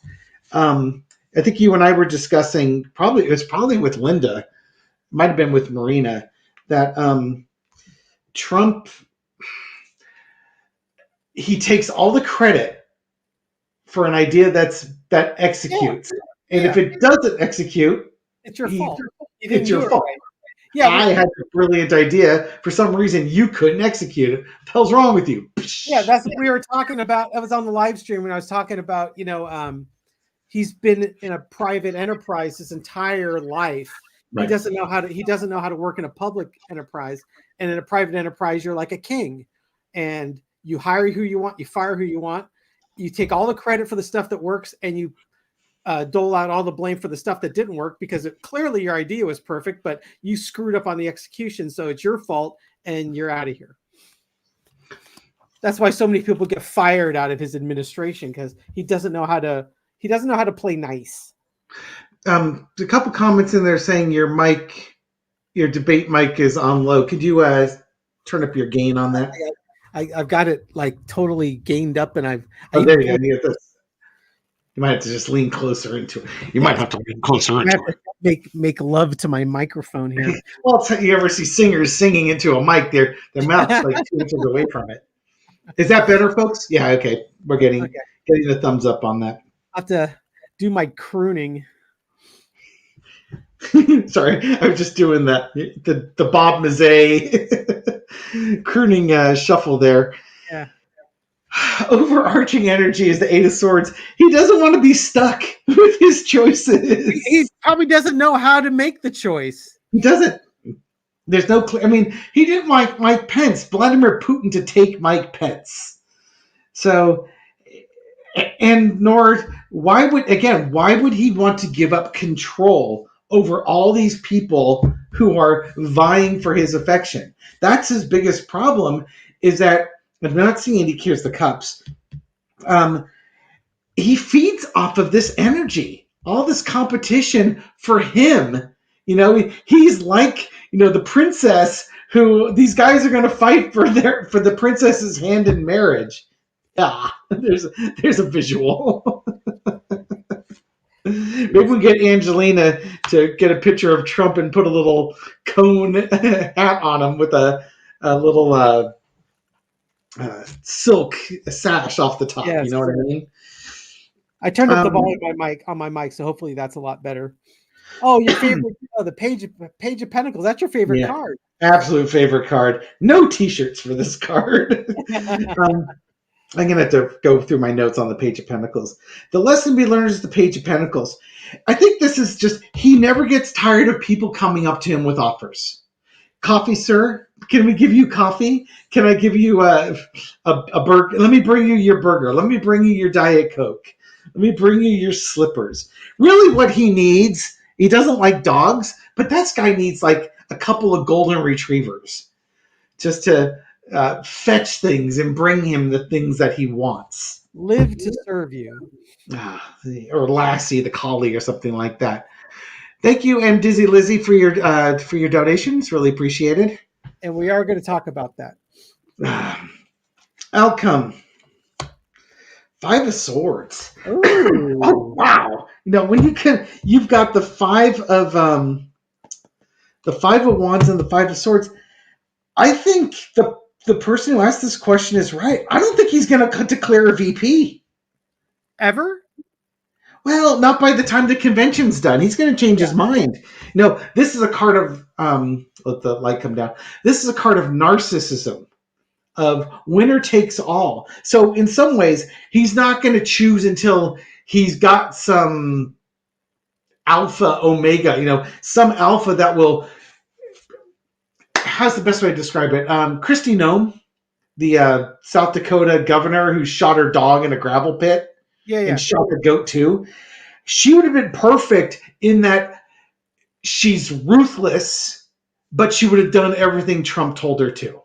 I think you and I were discussing, it was probably with Linda, might have been with Marina, that Trump, he takes all the credit for an idea that executes. Yeah. And if it doesn't execute, it's your fault. It's your fault. Right. Yeah, I had a brilliant idea. For some reason, you couldn't execute it. What the hell's wrong with you? Yeah, that's what we were talking about. I was on the live stream when I was talking about, he's been in a private enterprise his entire life. Right. He doesn't know how to work in a public enterprise. And in a private enterprise, you're like a king. And you hire who you want, you fire who you want. You take all the credit for the stuff that works, and you dole out all the blame for the stuff that didn't work, because clearly your idea was perfect, but you screwed up on the execution, so it's your fault and you're out of here. That's why so many people get fired out of his administration, because he doesn't know how to play nice. A couple comments in there saying your debate mic is on low. Could you turn up your gain on that? I've got it like totally gained up, and there you go. You might have to just lean closer into it. You might have to lean closer into it. Make love to my microphone here. Well, you ever see singers singing into a mic? Their mouth's like 2 inches away from it. Is that better, folks? Yeah, okay. We're getting a thumbs up on that. I'll have to do my crooning. Sorry, I was just doing the Bob Mazzei crooning shuffle there. Yeah. Overarching energy is the Eight of Swords. He doesn't want to be stuck with his choices. He probably doesn't know how to make the choice. He doesn't. There's no clear. I mean, he didn't like Mike Pence, Vladimir Putin, to take Mike Pence. So, and nor why would he want to give up control over all these people who are vying for his affection? That's his biggest problem, is that I'm not seeing it. Here's the cups. He feeds off of this energy, all this competition for him. He's like, the princess who these guys are going to fight for the princess's hand in marriage. Ah, there's a visual. Maybe we get Angelina to get a picture of Trump and put a little cone hat on him with a little silk sash off the top. Yes. You know what I mean? I turned up the volume on my mic, so hopefully that's a lot better. Oh, your favorite, the Page of Pentacles. That's your favorite card. Absolute favorite card. No T-shirts for this card. I'm going to have to go through my notes on the Page of Pentacles. The lesson we learned is the Page of Pentacles. I think this is just, he never gets tired of people coming up to him with offers. Coffee, sir? Can we give you coffee? Can I give you a burger? Let me bring you your burger. Let me bring you your Diet Coke. Let me bring you your slippers. Really what he needs, he doesn't like dogs, but that guy needs like a couple of golden retrievers just to fetch things and bring him the things that he wants. Live to serve you. Or Lassie, the collie, or something like that. Thank you, and Dizzy Lizzie, for your donations. Really appreciated. And we are going to talk about that. Outcome. 5 of Swords. Ooh. Oh, wow. When you've got the 5 of Wands and the 5 of Swords. I think the person who asked this question is right. I don't think he's going to declare a VP. Ever? Well, not by the time the convention's done. He's going to change his mind. No, this is a card of let the light come down. This is a card of narcissism, of winner takes all. So in some ways, he's not going to choose until he's got some alpha omega, some alpha that will. How's the best way to describe it? Kristi Noem, the South Dakota governor who shot her dog in a gravel pit. And shot the goat too. She would have been perfect in that she's ruthless, but she would have done everything Trump told her to.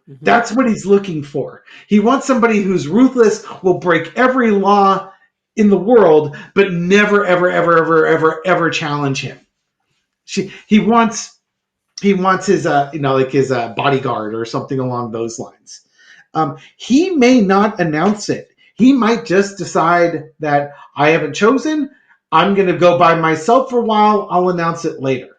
Mm-hmm. That's what he's looking for. He wants somebody who's ruthless, will break every law in the world, but never, ever, ever, ever, ever, ever challenge him. He wants his his bodyguard or something along those lines. He may not announce it. He might just decide that I haven't chosen. I'm going to go by myself for a while. I'll announce it later.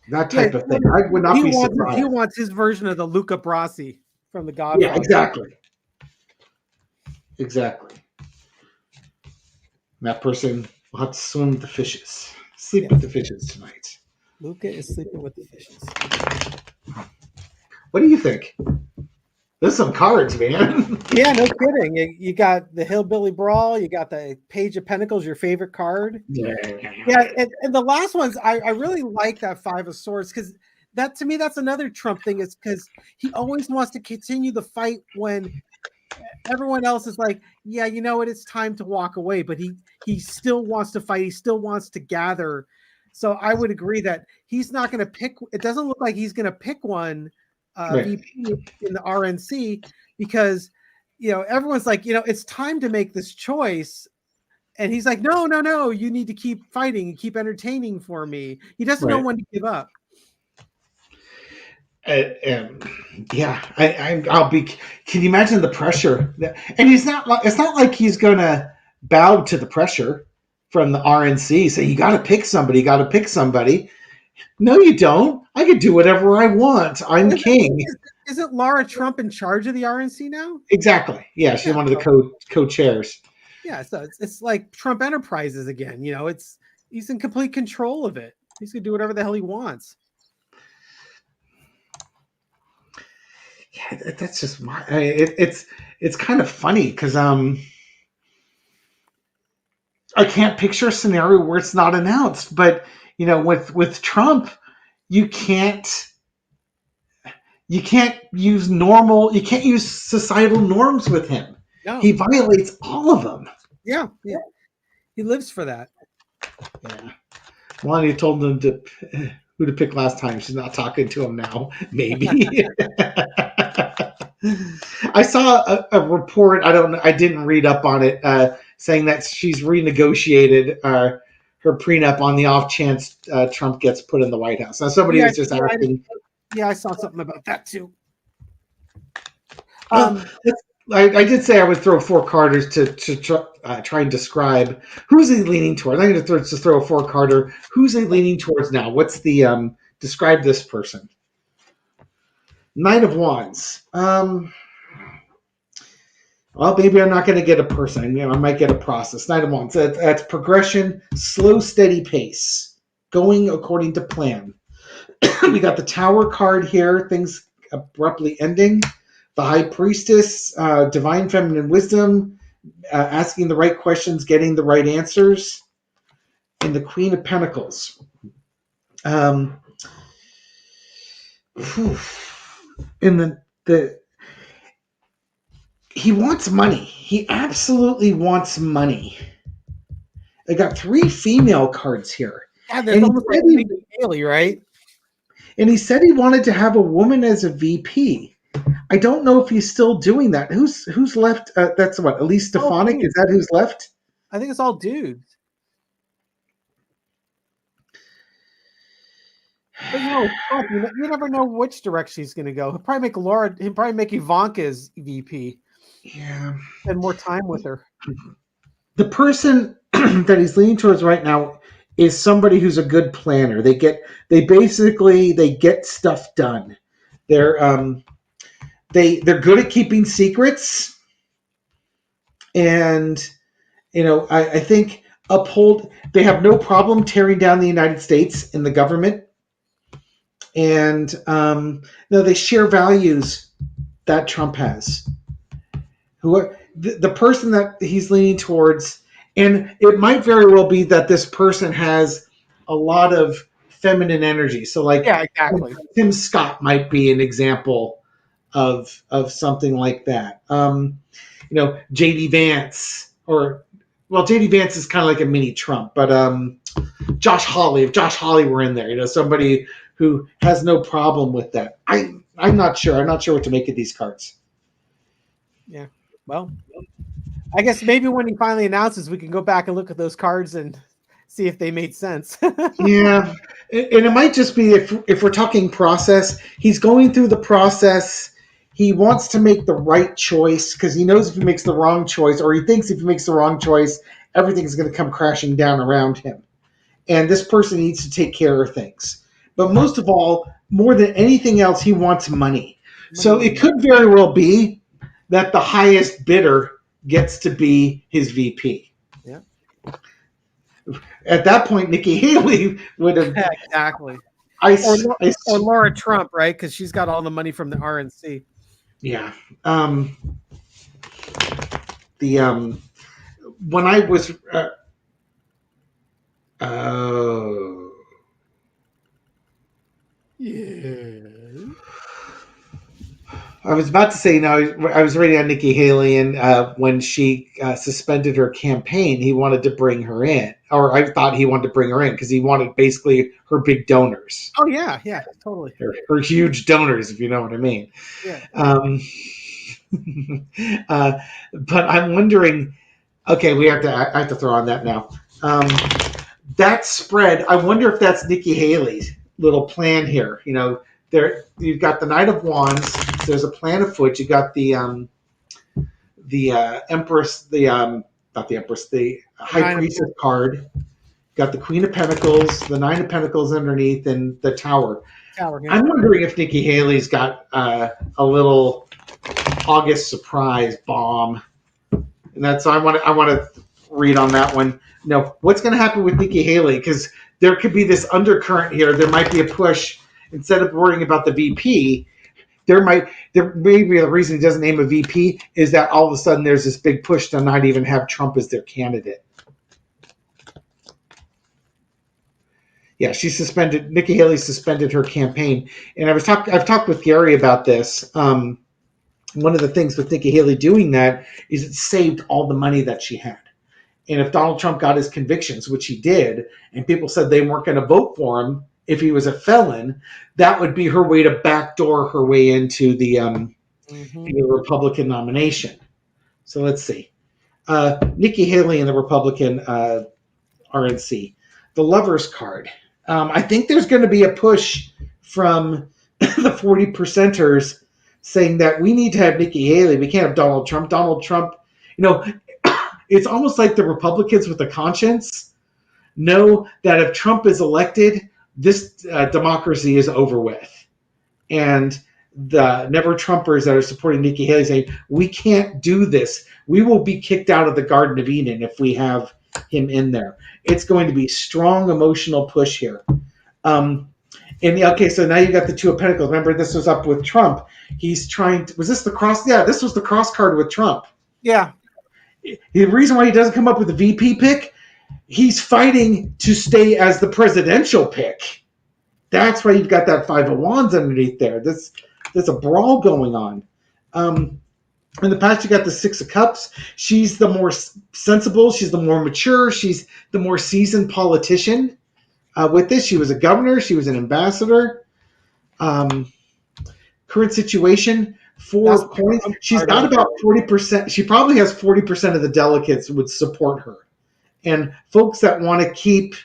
That type of thing. I would not be surprised. He wants his version of the Luca Brasi from The Godfather. Yeah, exactly. Exactly. That person will have to swim with the fishes. Sleep with the fishes tonight. Luca is sleeping with the fishes. What do you think? There's some cards, man. Yeah, no kidding. You got the Hillbilly Brawl. You got the Page of Pentacles, your favorite card. Yeah. And the last ones, I really like that Five of Swords because that to me that's another Trump thing. Is because he always wants to continue the fight when everyone else is like, yeah, you know what, it's time to walk away. But he still wants to fight. He still wants to gather. So I would agree that he's not going to pick. It doesn't look like he's going to pick one. VP in the RNC because everyone's like it's time to make this choice, and he's like no, you need to keep fighting and keep entertaining for me. He doesn't know when to give up. I'll be. Can you imagine the pressure? And he's not. It's not like he's gonna bow to the pressure from the RNC. Say you got to pick somebody. Got to pick somebody. No, you don't. I could do whatever I want. I'm king. Isn't Laura Trump in charge of the RNC now? Exactly. Yeah, she's one of the co-chairs. Yeah, so it's like Trump Enterprises again. He's in complete control of it. He's gonna do whatever the hell he wants. Yeah, that's just it's kind of funny because I can't picture a scenario where it's not announced, but. With Trump, you can't use societal norms with him. No. He violates all of them. Yeah. He lives for that. Yeah. Melania told him who to pick last time. She's not talking to him now. Maybe. I saw a report. I didn't read up on it, saying that she's renegotiated her prenup on the off chance Trump gets put in the White House. Now, somebody was just asking. I saw something about that too. I did say I would throw 4 carders to try and describe who's he leaning towards. I'm going to just throw a 4-carder. Who's he leaning towards now? What's the describe this person? Knight of Wands. Well, maybe I'm not going to get a person. I might get a process. Knight of Wands. That's progression, slow, steady pace, going according to plan. We got the Tower card here. Things abruptly ending. The High Priestess, divine feminine wisdom, asking the right questions, getting the right answers, and the Queen of Pentacles. In the he wants money. He absolutely wants money. I got 3 female cards here. Yeah, there's almost like Nikki Haley, right? And he said he wanted to have a woman as a VP. I don't know if he's still doing that. Who's left? That's what? Elise Stefanik? Is that who's left? I think it's all dudes. But you never know which direction he's going to go. He'll probably make Ivanka's VP. Yeah. Spend more time with her. The person that he's leaning towards right now is somebody who's a good planner. They get stuff done. They're they're good at keeping secrets, and I think they have no problem tearing down the United States and the government, and they share values that Trump has. The person that he's leaning towards, and it might very well be that this person has a lot of feminine energy. So, like, Yeah, exactly. Tim Scott might be an example of something like that. JD Vance, JD Vance is kind of like a mini Trump, but Josh Hawley, if Josh Hawley were in there, somebody who has no problem with that. I'm not sure. I'm not sure what to make of these cards. Yeah. Well, I guess maybe when he finally announces, we can go back and look at those cards and see if they made sense. Yeah. And it might just be, if we're talking process, he's going through the process. He wants to make the right choice because he knows if he makes the wrong choice, or he thinks if he makes the wrong choice, everything's going to come crashing down around him. And this person needs to take care of things. But most of all, more than anything else, he wants money. So it could very well be that the highest bidder gets to be his VP. Yeah. At that point, Nikki Haley would have exactly. Or Laura Trump, right? Because she's got all the money from the RNC. Yeah. When I was yeah. I was about to say, I was reading on Nikki Haley, and when she suspended her campaign, he wanted to bring her in, or I thought he wanted to bring her in because he wanted basically her big donors. Oh yeah, totally. Her huge donors, if you know what I mean. Yeah. But I'm wondering. Okay, I have to throw on that now. That spread. I wonder if that's Nikki Haley's little plan here. You've got the Knight of Wands. There's a plan afoot. You got the Empress, not the Empress, the High Priestess card. Got the Queen of Pentacles, the Nine of Pentacles underneath, and the Tower. Yeah. I'm wondering if Nikki Haley's got a little August surprise bomb, and that's I want to read on that one. What's going to happen with Nikki Haley? Because there could be this undercurrent here. There might be a push. Instead of worrying about the VP, there may be the reason he doesn't name a VP is that all of a sudden there's this big push to not even have Trump as their candidate. Yeah, Nikki Haley suspended her campaign. And I've talked with Gary about this. One of the things with Nikki Haley doing that is it saved all the money that she had. And if Donald Trump got his convictions, which he did, and people said they weren't going to vote for him if he was a felon, that would be her way to backdoor her way into the Republican nomination. So let's see. Nikki Haley and the Republican RNC. The Lover's card. I think there's going to be a push from the 40%ers saying that we need to have Nikki Haley. We can't have Donald Trump. Donald Trump, it's almost like the Republicans with a conscience know that if Trump is elected, this democracy is over with. And the never Trumpers that are supporting Nikki Haley saying, we can't do this. We will be kicked out of the Garden of Eden if we have him in there. It's going to be strong emotional push here. Okay, so now you got the Two of Pentacles. Remember, this was up with Trump. He's trying to, was this the cross? Yeah, this was the cross card with Trump. Yeah. The reason why he doesn't come up with a VP pick, he's fighting to stay as the presidential pick. That's why you've got that Five of Wands underneath there. There's a brawl going on. In the past, you got the Six of Cups. She's the more sensible. She's the more mature. She's the more seasoned politician. With this, she was a governor. She was an ambassador. Current situation, 4 of Coins. She's got about 40%. She probably has 40% of the delegates would support her. And folks that want to keep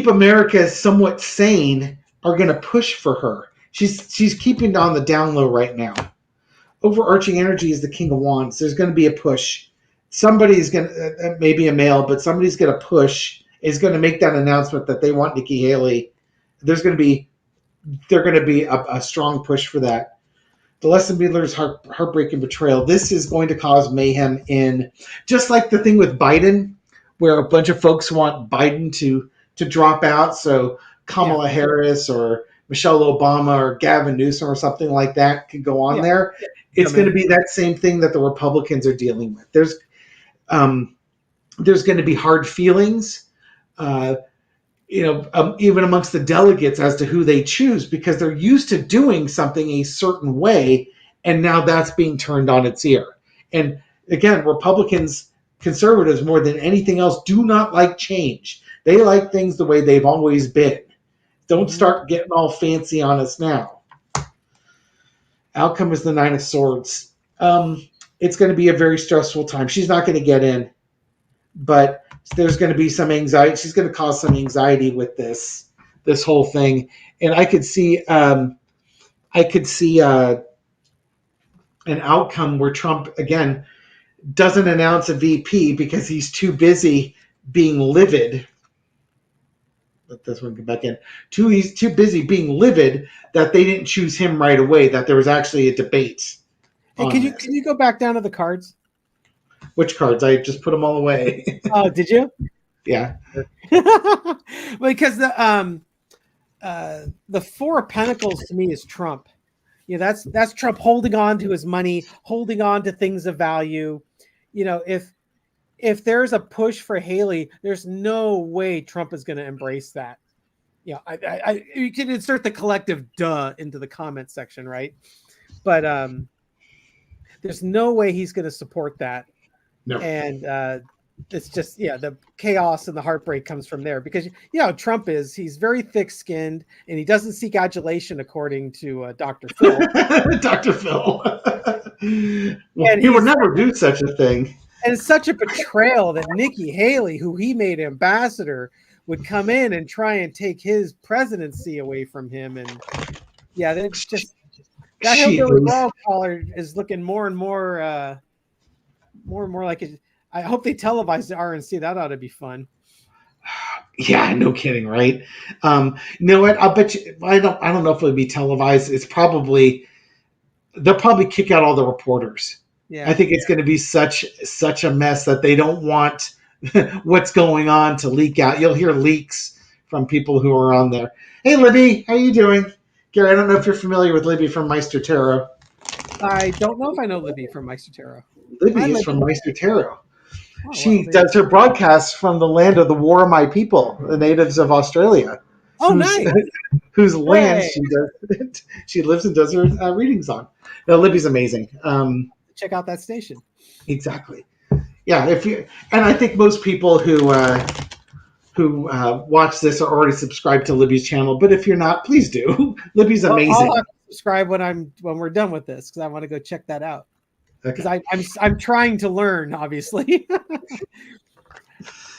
America somewhat sane are going to push for her. She's keeping on the down low right now. Overarching energy is the King of Wands. There's going to be a push. Somebody's going to, maybe a male, but somebody's going to push, is going to make that announcement that they want Nikki Haley. There's going to be they're going to be a strong push for that. The lesson being learned is heartbreak and betrayal. This is going to cause mayhem in, just like the thing with Biden, where a bunch of folks want Biden to drop out, so Kamala Harris or Michelle Obama or Gavin Newsom or something like that could go on there. It's going to be that same thing that the Republicans are dealing with. There's going to be hard feelings, even amongst the delegates as to who they choose, because they're used to doing something a certain way, and now that's being turned on its ear. And again, Republicans, conservatives, more than anything else, do not like change. They like things the way they've always been. Don't start getting all fancy on us now. Outcome is the Nine of Swords. It's going to be a very stressful time. She's not going to get in, but there's going to be some anxiety. She's going to cause some anxiety with this whole thing. And I could see an outcome where Trump, again, doesn't announce a VP because he's too busy being livid. Let this one come back in. He's too busy being livid that they didn't choose him right away, that there was actually a debate. Hey, can you go back down to the cards? Which cards? I just put them all away. Oh, did you? Yeah. Because the Four of Pentacles to me is Trump. That's Trump holding on to his money, holding on to things of value. If there's a push for Haley, there's no way Trump is going to embrace that. You can insert the collective duh into the comment section, right? But there's no way he's going to support that. No. And it's just, the chaos and the heartbreak comes from there, because Trump he's very thick-skinned and he doesn't seek adulation, according to Dr. Phil. Dr. Phil. He would never do such a thing. And it's such a betrayal that Nikki Haley, who he made ambassador, would come in and try and take his presidency away from him. And that's just that hillbilly wall caller is looking more and more like it. I hope they televise the RNC. That ought to be fun. Yeah, no kidding, right? You know what? I'll bet you. I don't know if it'll be televised. They'll probably kick out all the reporters. Yeah, I think it's going to be such a mess that they don't want what's going on to leak out. You'll hear leaks from people who are on there. Hey, Libby, how you doing? Gary, I don't know if you're familiar with Libby from Meister Tarot. I don't know if I know Libby from Meister Tarot. Libby is from Meister Tarot. She does her broadcasts from the land of the Warramai people, the natives of Australia. Oh, nice. Whose land she lives and does her readings on. Now, Libby's amazing. Check out that station. Exactly. Yeah, and I think most people who watch this are already subscribed to Libby's channel. But if you're not, please do. Libby's amazing. I'll have to subscribe when we're done with this, because I want to go check that out. Because I'm trying to learn, obviously.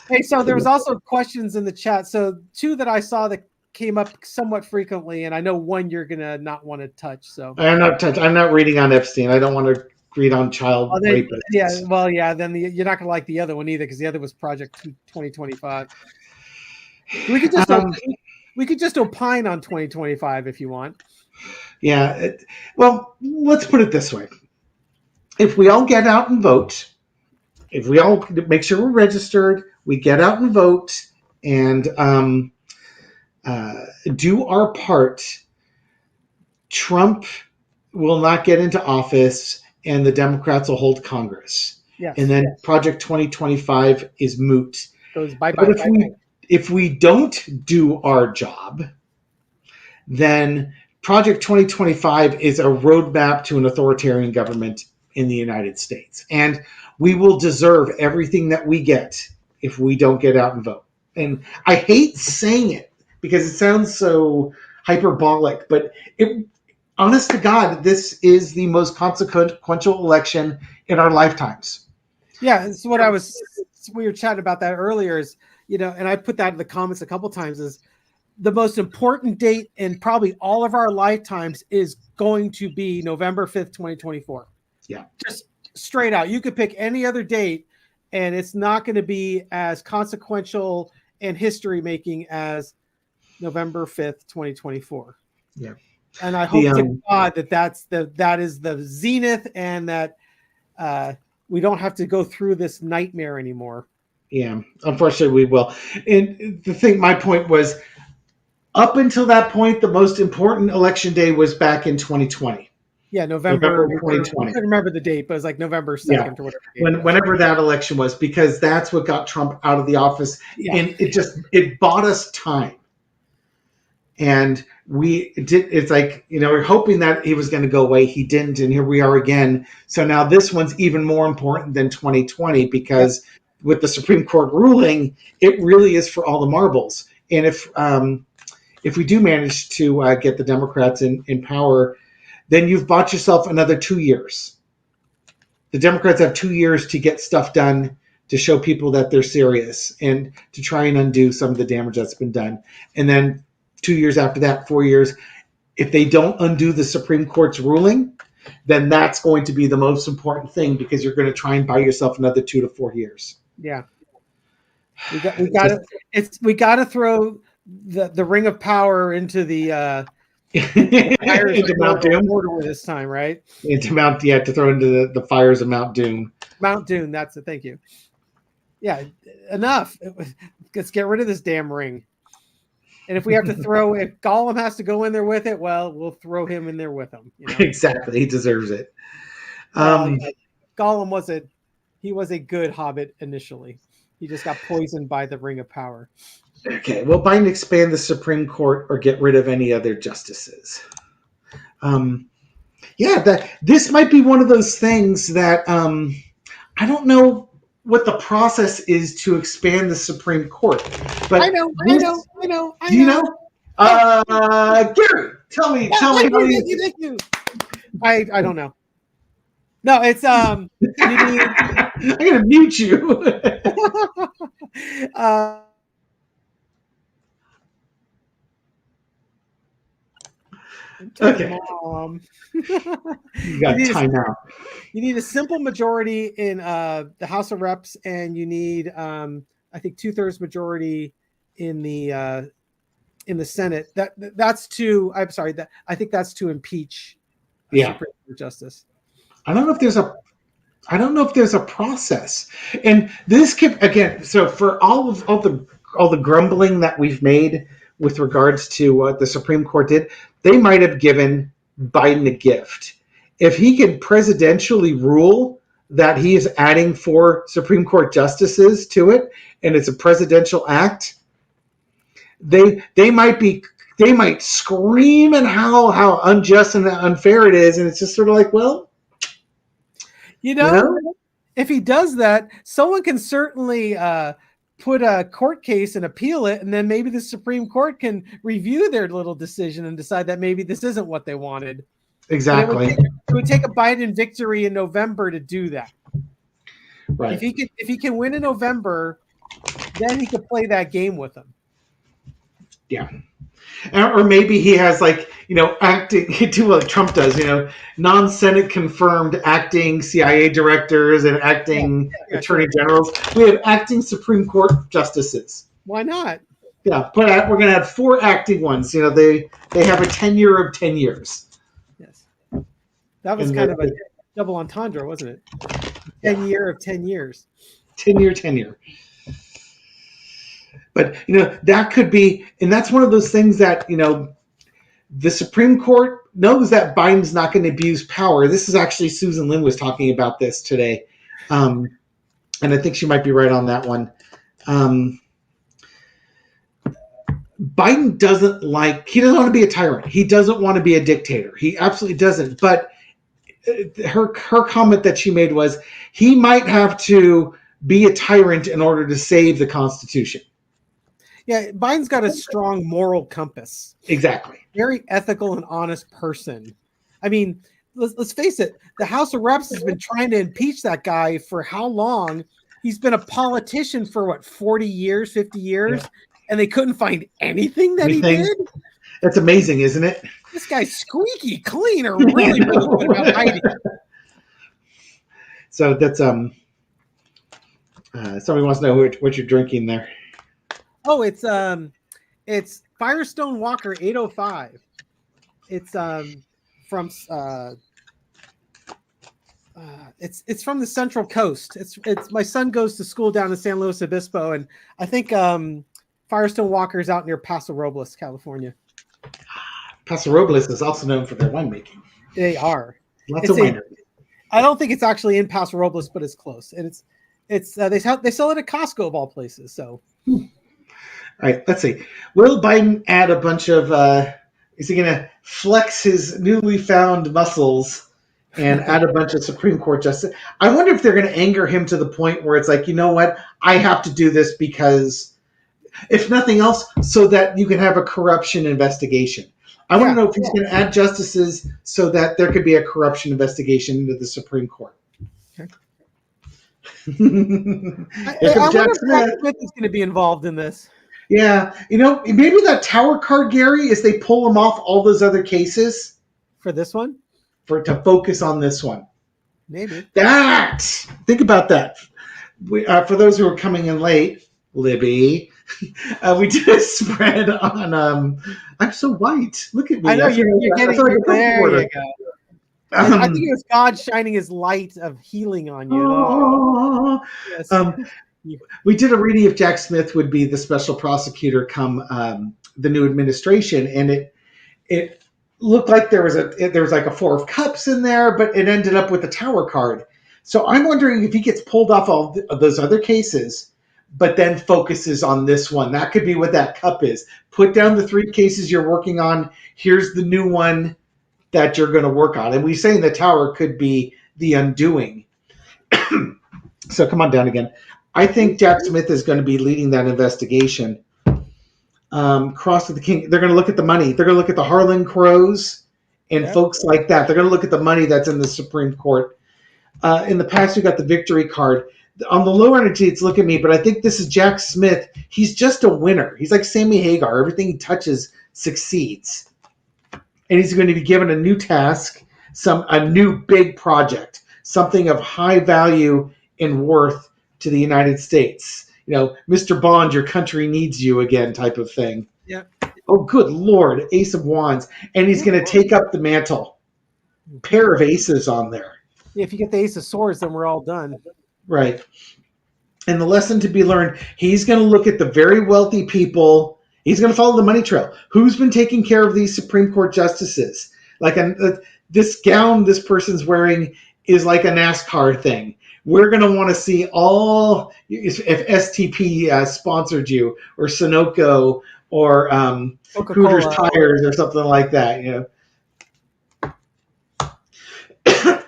Hey, so there was also questions in the chat. So 2 that I saw that came up somewhat frequently, and I know one you're gonna not want to touch. So I'm not reading on Epstein. I don't want to read on child rapists. Yeah, then you're not gonna like the other one either, because the other was Project 2025. We could just opine on 2025 if you want. Yeah. Well, let's put it this way. If we all get out and vote, if we all make sure we're registered, we get out and vote and do our part, Trump will not get into office and the Democrats will hold Congress. Yes. And then Project 2025 is moot. Goes bye-bye. But if we don't do our job, then Project 2025 is a roadmap to an authoritarian government in the United States. And we will deserve everything that we get if we don't get out and vote. And I hate saying it because it sounds so hyperbolic, but honest to God, this is the most consequential election in our lifetimes. Yeah, it's what we were chatting about that earlier is, and I put that in the comments a couple times, is the most important date in probably all of our lifetimes is going to be November 5th, 2024. Yeah. Just straight out. You could pick any other date and it's not going to be as consequential and history making as November 5th, 2024. Yeah. And I hope to God that is the zenith, and that we don't have to go through this nightmare anymore. Yeah, unfortunately, we will. And my point was, up until that point, the most important election day was back in 2020. Yeah, November 2020. I couldn't remember the date, but it was like November 2nd Yeah. or whatever. Whenever that election was, because that's what got Trump out of the office, and it bought us time. And it's like, we're hoping that he was going to go away. He didn't, and here we are again. So now this one's even more important than 2020, because with the Supreme Court ruling, it really is for all the marbles. And if we do manage to get the Democrats in power, then you've bought yourself another 2 years. The Democrats have 2 years to get stuff done, to show people that they're serious, and to try and undo some of the damage that's been done. And then 2 years after that, 4 years, if they don't undo the Supreme Court's ruling, then that's going to be the most important thing, because you're going to try and buy yourself another 2 to 4 years. Yeah. We got to throw the ring of power into the into Mount Doom this time, right? To throw into the fires of Mount Doom. Mount Doom, that's it. Thank you. Yeah, enough. Let's get rid of this damn ring. And if we have to if Gollum has to go in there with it, well, we'll throw him in there with him. Exactly, he deserves it. Gollum was a good hobbit initially. He just got poisoned by the ring of power. Okay, well, Biden expand the Supreme Court or get rid of any other justices. This might be one of those things that I don't know what the process is to expand the Supreme Court. But I know. Do you know? Gary, tell me how you. I don't know. No, it's I'm gonna mute you. Okay. Mom. You got time out. You need a simple majority in the House of Reps, and you need I think 2/3 majority in the Senate. That's to I think that's to impeach Supreme Court justice. I don't know if there's a process. And this could, again, so for all the grumbling that we've made with regards to what the Supreme Court did, they might have given Biden a gift. If he could presidentially rule that he is adding 4 Supreme Court justices to it, and it's a presidential act, they might scream and howl how unjust and unfair it is, and it's just sort of like, well, if he does that, someone can certainly put a court case and appeal it, and then maybe the Supreme Court can review their little decision and decide that maybe this isn't what they wanted. Exactly. It would take a Biden victory in November to do that. Right. If he can win in November, then he could play that game with them. Yeah. Or maybe he has acting, do what Trump does, non-Senate confirmed acting CIA directors and acting attorney generals. We have acting Supreme Court justices. Why not? Yeah, but we're going to have 4 acting ones. They have a tenure of 10 years. Yes. That was kind of a double entendre, wasn't it? 10 year of 10 years. 10-year tenure. But, that could be, and that's one of those things that, the Supreme Court knows that Biden's not going to abuse power. This is actually Susan Lin was talking about this today. And I think she might be right on that one. Biden doesn't want to be a tyrant. He doesn't want to be a dictator. He absolutely doesn't. But her comment that she made was he might have to be a tyrant in order to save the Constitution. Yeah, Biden's got a strong moral compass. Exactly. Very ethical and honest person. I mean, let's face it. The House of Reps has been trying to impeach that guy for how long? He's been a politician for 40 years, 50 years, and they couldn't find anything that he did? That's amazing, isn't it? This guy's squeaky clean or really good about hiding. So that's somebody wants to know what you're drinking there. Oh, it's Firestone Walker 805. It's from it's from the Central Coast. It's my son goes to school down in San Luis Obispo, and I think Firestone Walker's out near Paso Robles, California. Paso Robles is also known for their winemaking. They are. Lots of wineries. I don't think it's actually in Paso Robles, but it's close, and it's they sell it at Costco of all places. So, all right, let's see. Will Biden add a bunch of? Is he going to flex his newly found muscles and add a bunch of Supreme Court justices? I wonder if they're going to anger him to the point where it's like, you know what, I have to do this because, if nothing else, so that you can have a corruption investigation. I want to know if he's going to add justices so that there could be a corruption investigation into the Supreme Court. Okay. I wonder if Jack Smith is going to be involved in this. Yeah. Maybe that tower card, Gary, is they pull him off all those other cases. For this one? To focus on this one. Maybe. Think about that. For those who are coming in late, Libby, we did a spread on I'm so white. Look at me. I know you're getting there. You go. I think it was God shining his light of healing on you. Yes. We did a reading if Jack Smith would be the special prosecutor come the new administration, and it looked like there was like a Four of Cups in there, but it ended up with a Tower card. So I'm wondering if he gets pulled off all of those other cases, but then focuses on this one. That could be what that cup is. Put down the 3 cases you're working on. Here's the new one that you're going to work on. And we say the Tower could be the undoing. So come on down again. I think Jack Smith is going to be leading that investigation. Cross with the King. They're going to look at the money. They're going to look at the Harlan Crows and folks like that. They're going to look at the money that's in the Supreme Court. In the past, we got the victory card. On the low energy, it's look at me, but I think this is Jack Smith. He's just a winner. He's like Sammy Hagar. Everything he touches succeeds. And he's going to be given a new task, a new big project, something of high value and worth to the United States. Mr. Bond, your country needs you again type of thing. Yeah. Oh, good Lord. Ace of Wands. And he's going to take up the mantle. Pair of aces on there. Yeah, if you get the Ace of Swords, then we're all done. Right. And the lesson to be learned, he's going to look at the very wealthy people. He's going to follow the money trail. Who's been taking care of these Supreme Court justices? Like this gown this person's wearing is like a NASCAR thing. We're going to want to see all, if STP sponsored you, or Sunoco, or Hooters Tires, or something like that.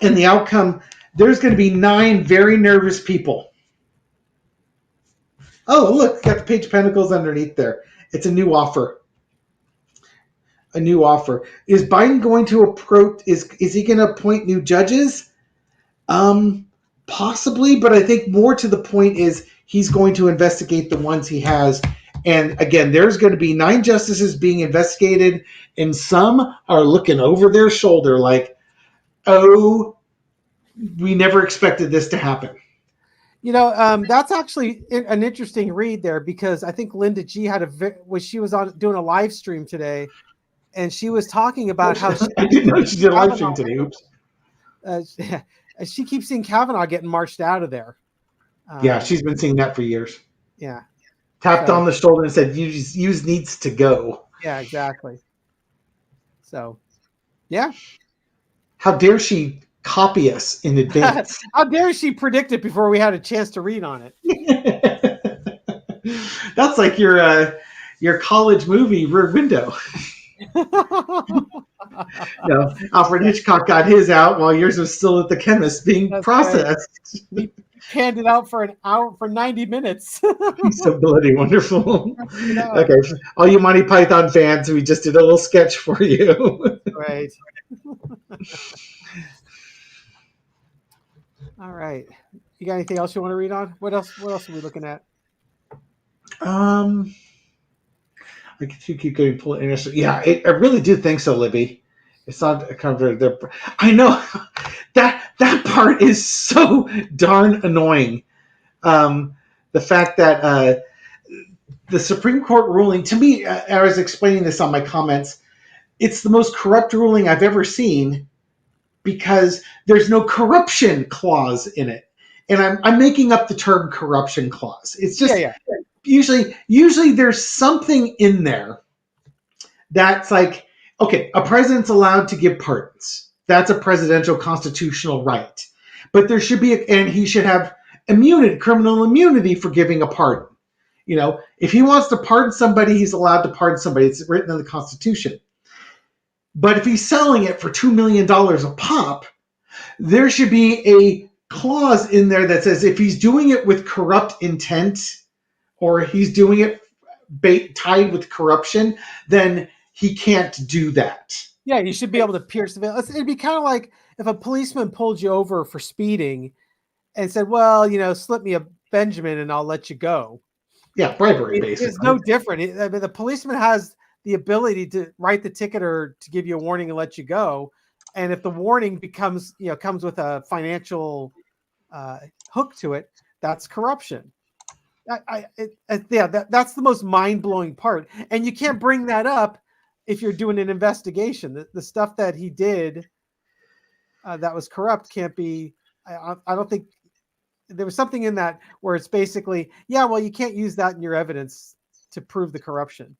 And the outcome, there's going to be 9 very nervous people. Oh, look, got the Page of Pentacles underneath there. It's a new offer. A new offer. Is Biden going to approach, is he going to appoint new judges? Possibly, but I think more to the point is he's going to investigate the ones he has. And again, there's going to be 9 justices being investigated, and some are looking over their shoulder like, oh, we never expected this to happen. That's actually an interesting read there, because I think Linda G she was on doing a live stream today, and she was talking about how I didn't know she did a live stream today. Oops. She keeps seeing Kavanaugh getting marched out of there. Yeah, she's been seeing that for years. Yeah. Tapped on the shoulder and said, use needs to go. Yeah, exactly. So, yeah. How dare she copy us in advance? How dare she predict it before we had a chance to read on it? That's like your college movie Rear Window. Alfred Hitchcock got his out while yours was still at the chemist being processed. Right. We panned it out for an hour, for 90 minutes. He's so bloody wonderful. Okay, all you Monty Python fans, we just did a little sketch for you. Right. All right. You got anything else you want to read on? What else are we looking at? I keep getting pulled in. Yeah, I really do think so, Libby. It's not a cover. I know that part is so darn annoying. The fact that the Supreme Court ruling, to me, I was explaining this on my comments. it's the most corrupt ruling I've ever seen because there's no corruption clause in it. And I'm making up the term corruption clause. It's just usually there's something in there that's like, okay, a president's allowed to give pardons. That's a presidential constitutional right. But there should be, and he should have immunity, criminal immunity for giving a pardon. If he wants to pardon somebody, he's allowed to pardon somebody. It's written in the Constitution. But if he's selling it for $2 million a pop, there should be a clause in there that says if he's doing it with corrupt intent or he's doing it tied with corruption, then he can't do that. Yeah, you should be able to pierce the veil. It'd be kind of like if a policeman pulled you over for speeding and said, well, slip me a Benjamin and I'll let you go. Yeah, bribery, basically. It's no different. I mean, the policeman has the ability to write the ticket or to give you a warning and let you go. And if the warning comes with a financial hook to it, that's corruption. That's the most mind-blowing part. And you can't bring that up if you're doing an investigation. The stuff that he did that was corrupt can't be. I don't think there was something in that where it's basically, you can't use that in your evidence to prove the corruption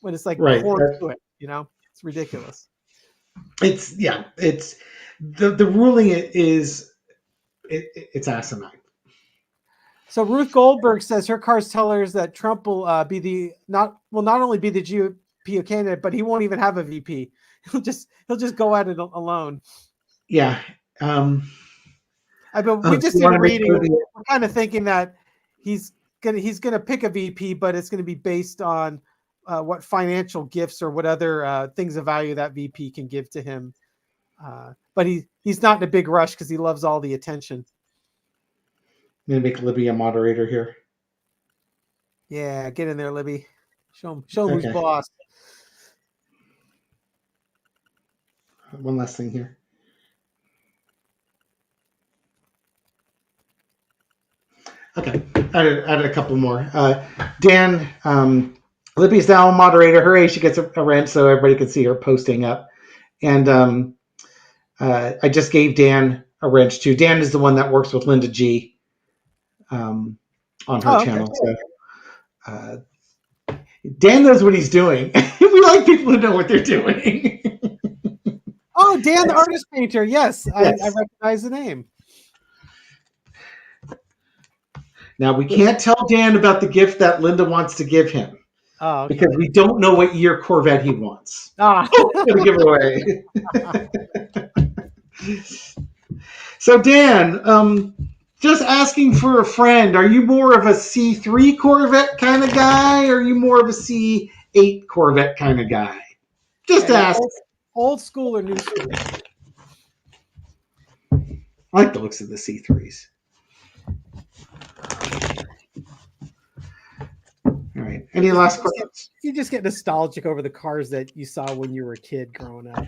when it's like core to it. It's ridiculous. It's the ruling is it's asinine. So Ruth Goldberg says her cards tell her that Trump will not only be the GOP candidate, but he won't even have a VP. He'll just go at it alone. Yeah. We just did a reading. We're kind of thinking that he's gonna pick a VP, but it's gonna be based on what financial gifts or what other things of value that VP can give to him. But he's not in a big rush because he loves all the attention. I'm gonna make Libby a moderator here. Yeah, get in there, Libby. Show him who's boss. One last thing here. Okay, I added a couple more. Dan, Libby's now a moderator. Hooray, she gets a wrench so everybody can see her posting up. And I just gave Dan a wrench too. Dan is the one that works with Linda G on her channel. So Dan knows what he's doing. We like people who know what they're doing. Oh, Dan, the artist painter. Yes. I recognize the name. Now, we can't tell Dan about the gift that Linda wants to give him. Oh, okay. Because we don't know what year Corvette he wants. Ah. Gonna give it away. So, Dan, just asking for a friend. Are you more of a C3 Corvette kind of guy, or are you more of a C8 Corvette kind of guy? Just ask. Old school or new school? I like the looks of the C3s. All right. Any last questions? You just get nostalgic over the cars that you saw when you were a kid growing up.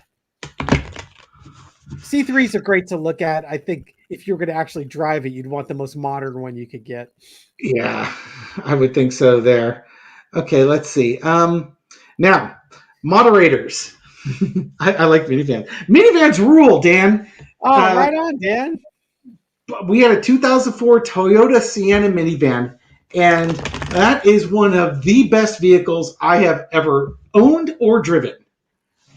C3s are great to look at. I think if you were going to actually drive it, you'd want the most modern one you could get. Yeah, I would think so there. Okay, let's see. Now, moderators. I like minivans. Minivans rule, Dan. Oh, right on, Dan. We had a 2004 Toyota Sienna minivan, and that is one of the best vehicles I have ever owned or driven.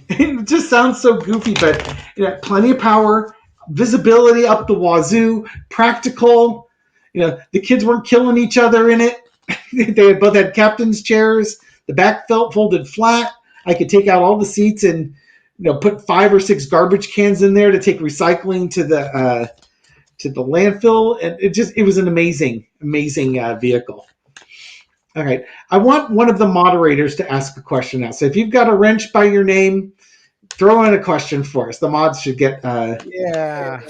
It just sounds so goofy, but plenty of power, visibility up the wazoo, practical. The kids weren't killing each other in it. They both had captain's chairs. The back felt folded flat. I could take out all the seats and put 5 or 6 garbage cans in there to take recycling to the landfill, and it was an amazing vehicle. All right, I want one of the moderators to ask a question now. So if you've got a wrench by your name, throw in a question for us. The mods should get a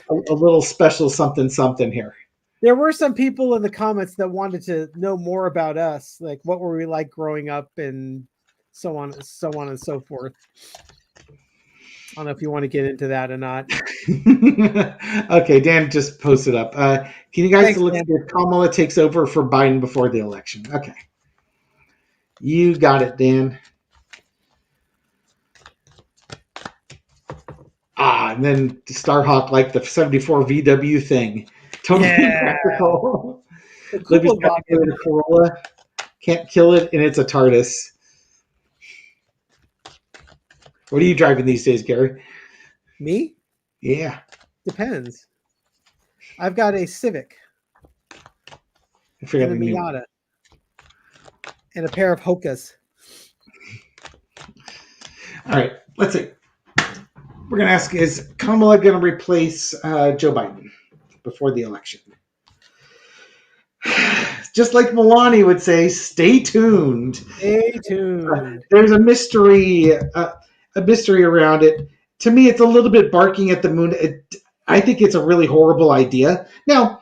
little special something here. There were some people in the comments that wanted to know more about us, like what were we like growing up and so on and so forth. I don't know if you want to get into that or not. Okay, Dan just posted up. Can you guys look at if Kamala takes over for Biden before the election? Okay. You got it, Dan. and then Starhawk like the 74 VW thing. Totally practical. The Libby's Kubla got a Corolla. Can't kill it, and it's a TARDIS. What are you driving these days, Gary? Me? Yeah. Depends. I've got a Civic. I forgot and a the name. Miata. And a pair of Hokas. All right, let's see. We're going to ask, is Kamala going to replace Joe Biden before the election? Just like Melania would say, stay tuned. Stay tuned. There's a mystery around it. To me, it's a little bit barking at the moon. I think it's a really horrible idea. Now,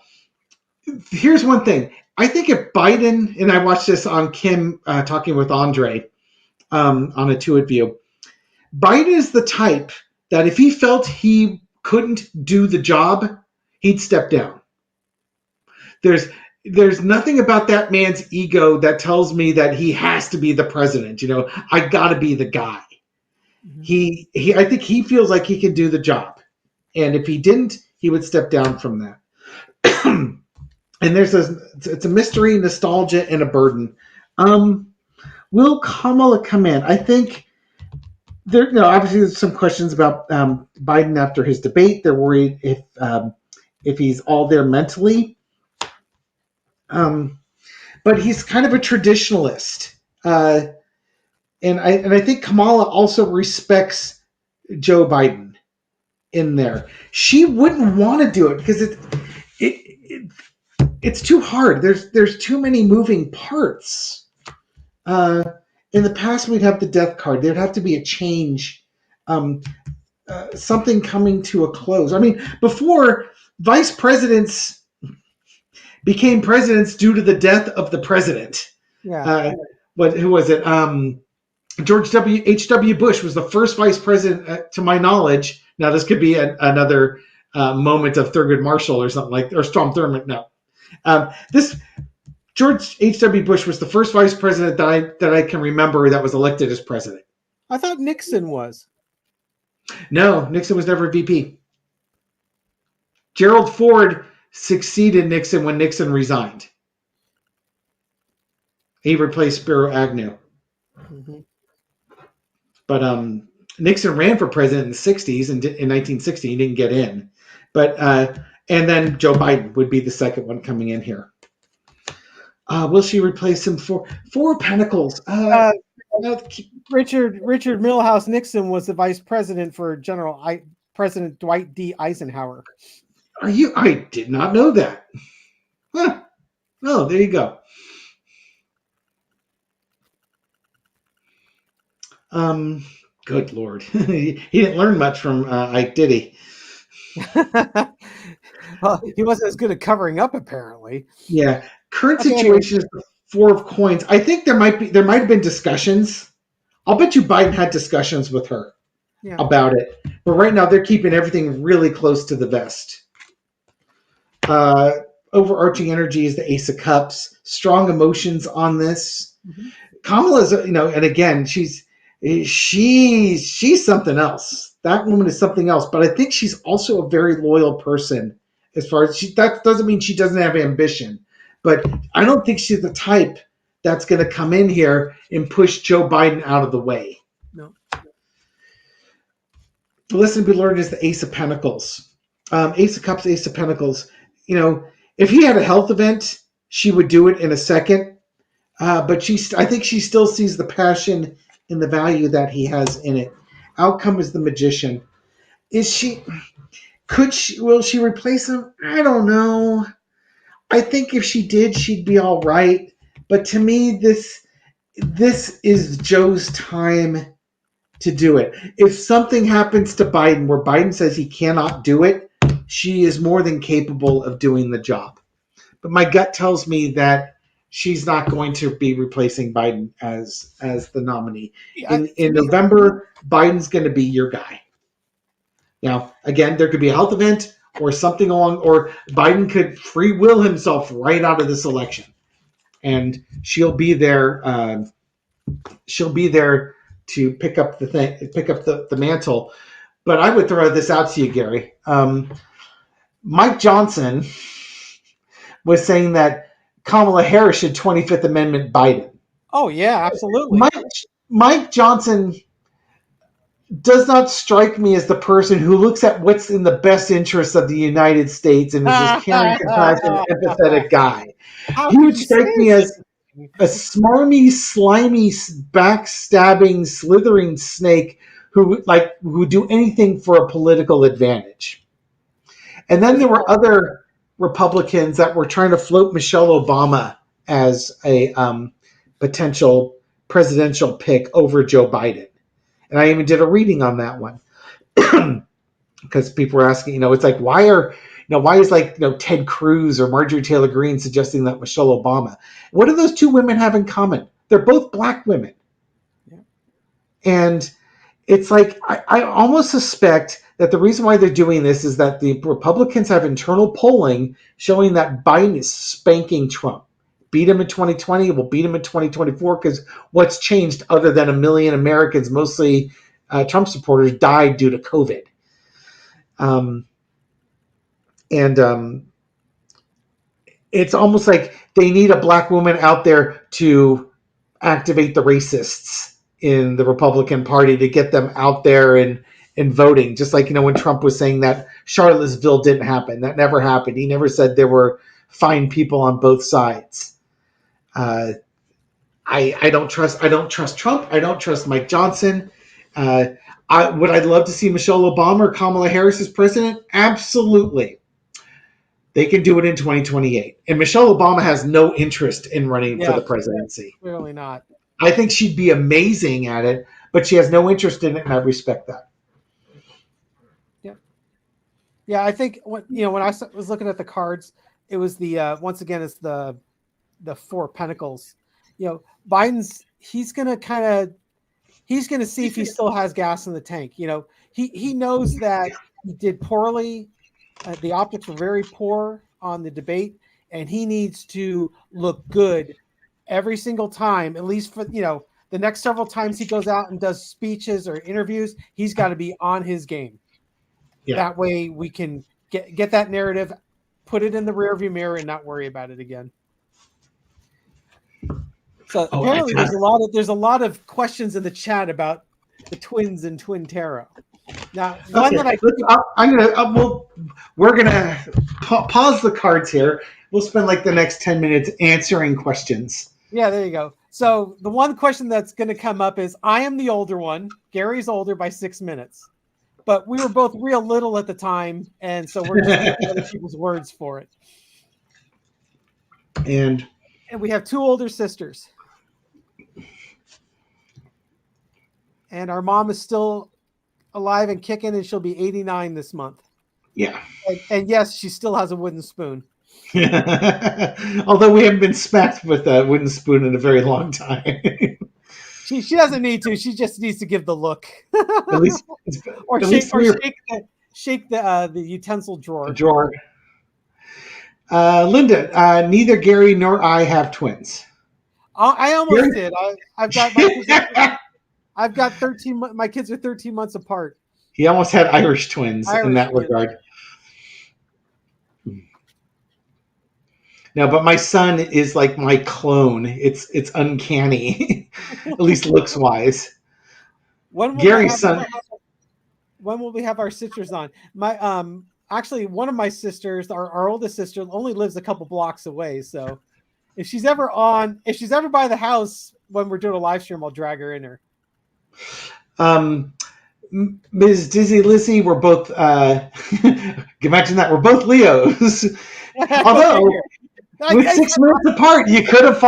here's one thing. I think if Biden, and I watched this on Kim talking with Andre on a Two-It View, Biden is the type that if he felt he couldn't do the job, he'd step down. There's nothing about that man's ego that tells me that he has to be the president. I got to be the guy. Mm-hmm. I think he feels like he can do the job, and if he didn't, he would step down from that. And it's a mystery, nostalgia, and a burden. Will Kamala come in? I think obviously there's some questions about Biden after his debate. They're worried if he's all there mentally. But he's kind of a traditionalist. And I think Kamala also respects Joe Biden in there. She wouldn't want to do it because it's too hard. There's too many moving parts. In the past, we'd have the death card. There'd have to be a change, something coming to a close. I mean, before, vice presidents became presidents due to the death of the president. Yeah. Who was it? George H.W. Bush was the first vice president, to my knowledge. Now, this could be another moment of Thurgood Marshall or something or Strom Thurmond. No. George H.W. Bush was the first vice president that I can remember that was elected as president. I thought Nixon was. No, Nixon was never VP. Gerald Ford succeeded Nixon when Nixon resigned. He replaced Spiro Agnew. Mm-hmm. But Nixon ran for president in the 60s, and in 1960 he didn't get in. But and then Joe Biden would be the second one coming in here. Will she replace him for Four of Pentacles? Richard Milhouse Nixon was the vice president for President Dwight D. Eisenhower. I did not know that. Huh. Oh, there you go. Good Lord. He didn't learn much from Ike, did he? Well, he wasn't as good at covering up, apparently. Yeah. Current situation is the Four of Coins. I think there might have been discussions. I'll bet you Biden had discussions with her about it. But right now they're keeping everything really close to the vest. Overarching energy is the Ace of Cups. Strong emotions on this. Mm-hmm. Kamala's, and again, she's something else. That woman is something else. But I think she's also a very loyal person. As far as that doesn't mean she doesn't have ambition. But I don't think she's the type that's going to come in here and push Joe Biden out of the way. No. The lesson to be learned is the Ace of Pentacles. Ace of Cups, Ace of Pentacles. If he had a health event, she would do it in a second. But I think she still sees the passion and the value that he has in it. Outcome is the Magician. Will she replace him? I don't know. I think if she did, she'd be all right. But to me, this is Joe's time to do it. If something happens to Biden where Biden says he cannot do it, she is more than capable of doing the job. But my gut tells me that she's not going to be replacing Biden as the nominee. In November, Biden's going to be your guy. Now, again, there could be a health event or something or Biden could free will himself right out of this election. And she'll be there. She'll be there to pick up the mantle. but I would throw this out to you, Gary. Mike Johnson was saying that Kamala Harris should 25th Amendment Biden. Oh yeah, absolutely. Mike Johnson does not strike me as the person who looks at what's in the best interest of the United States and is this caring, compassionate, empathetic guy. He would strike me as a smarmy, slimy, backstabbing, slithering snake who would do anything for a political advantage. And then there were other Republicans that were trying to float Michelle Obama as a potential presidential pick over Joe Biden. And I even did a reading on that one because people were asking, it's like, why is Ted Cruz or Marjorie Taylor Greene suggesting that Michelle Obama? What do those two women have in common? They're both black women. Yeah. And it's like, I almost suspect that the reason why they're doing this is that the Republicans have internal polling showing that Biden is spanking Trump. Beat him in 2020, we'll beat him in 2024 because what's changed other than 1 million Americans, mostly Trump supporters, died due to COVID. It's almost like they need a black woman out there to activate the racists in the Republican Party to get them out there and voting. Just like, when Trump was saying that Charlottesville didn't happen. That never happened. He never said there were fine people on both sides. I don't trust Trump. I don't trust Mike Johnson. Would I love to see Michelle Obama or Kamala Harris as president? Absolutely. They can do it in 2028. And Michelle Obama has no interest in running for the presidency. Clearly not. I think she'd be amazing at it, but she has no interest in it, and I respect that. Yeah, I think when I was looking at the cards, it was the once again it's the 4 Pentacles. Biden's he's gonna see if he still has gas in the tank. He knows that he did poorly. The optics were very poor on the debate, and he needs to look good every single time, at least for the next several times he goes out and does speeches or interviews. He's got to be on his game. Yeah. That way we can get that narrative, put it in the rearview mirror, and not worry about it again. So apparently there's a lot of questions in the chat about the twins and twin tarot. Now, we're gonna pause the cards here. We'll spend like the next 10 minutes answering questions. Yeah, there you go. So the one question that's going to come up is, I am the older one. Gary's older by 6 minutes. But we were both real little at the time, and so we're just taking other people's words for it. And we have 2 older sisters. And our mom is still alive and kicking, and she'll be 89 this month. Yeah. And yes, she still has a wooden spoon. Although we haven't been smacked with a wooden spoon in a very long time. She doesn't need to. She just needs to give the look. At least, shake the utensil drawer. Linda, neither Gary nor I have twins. I almost did. I've got my kids. I've got 13. My kids are 13 months apart. He almost had Irish twins in that regard. No, but my son is like my clone. It's uncanny, at least looks wise. Gary's son. When will we have our sisters on? Actually, one of my sisters, our oldest sister, only lives a couple blocks away. So, if she's ever by the house when we're doing a live stream, I'll drag her in her. Ms. Dizzy Lizzie, we're both. Imagine that we're both Leos. Although. With 6 months apart, you could have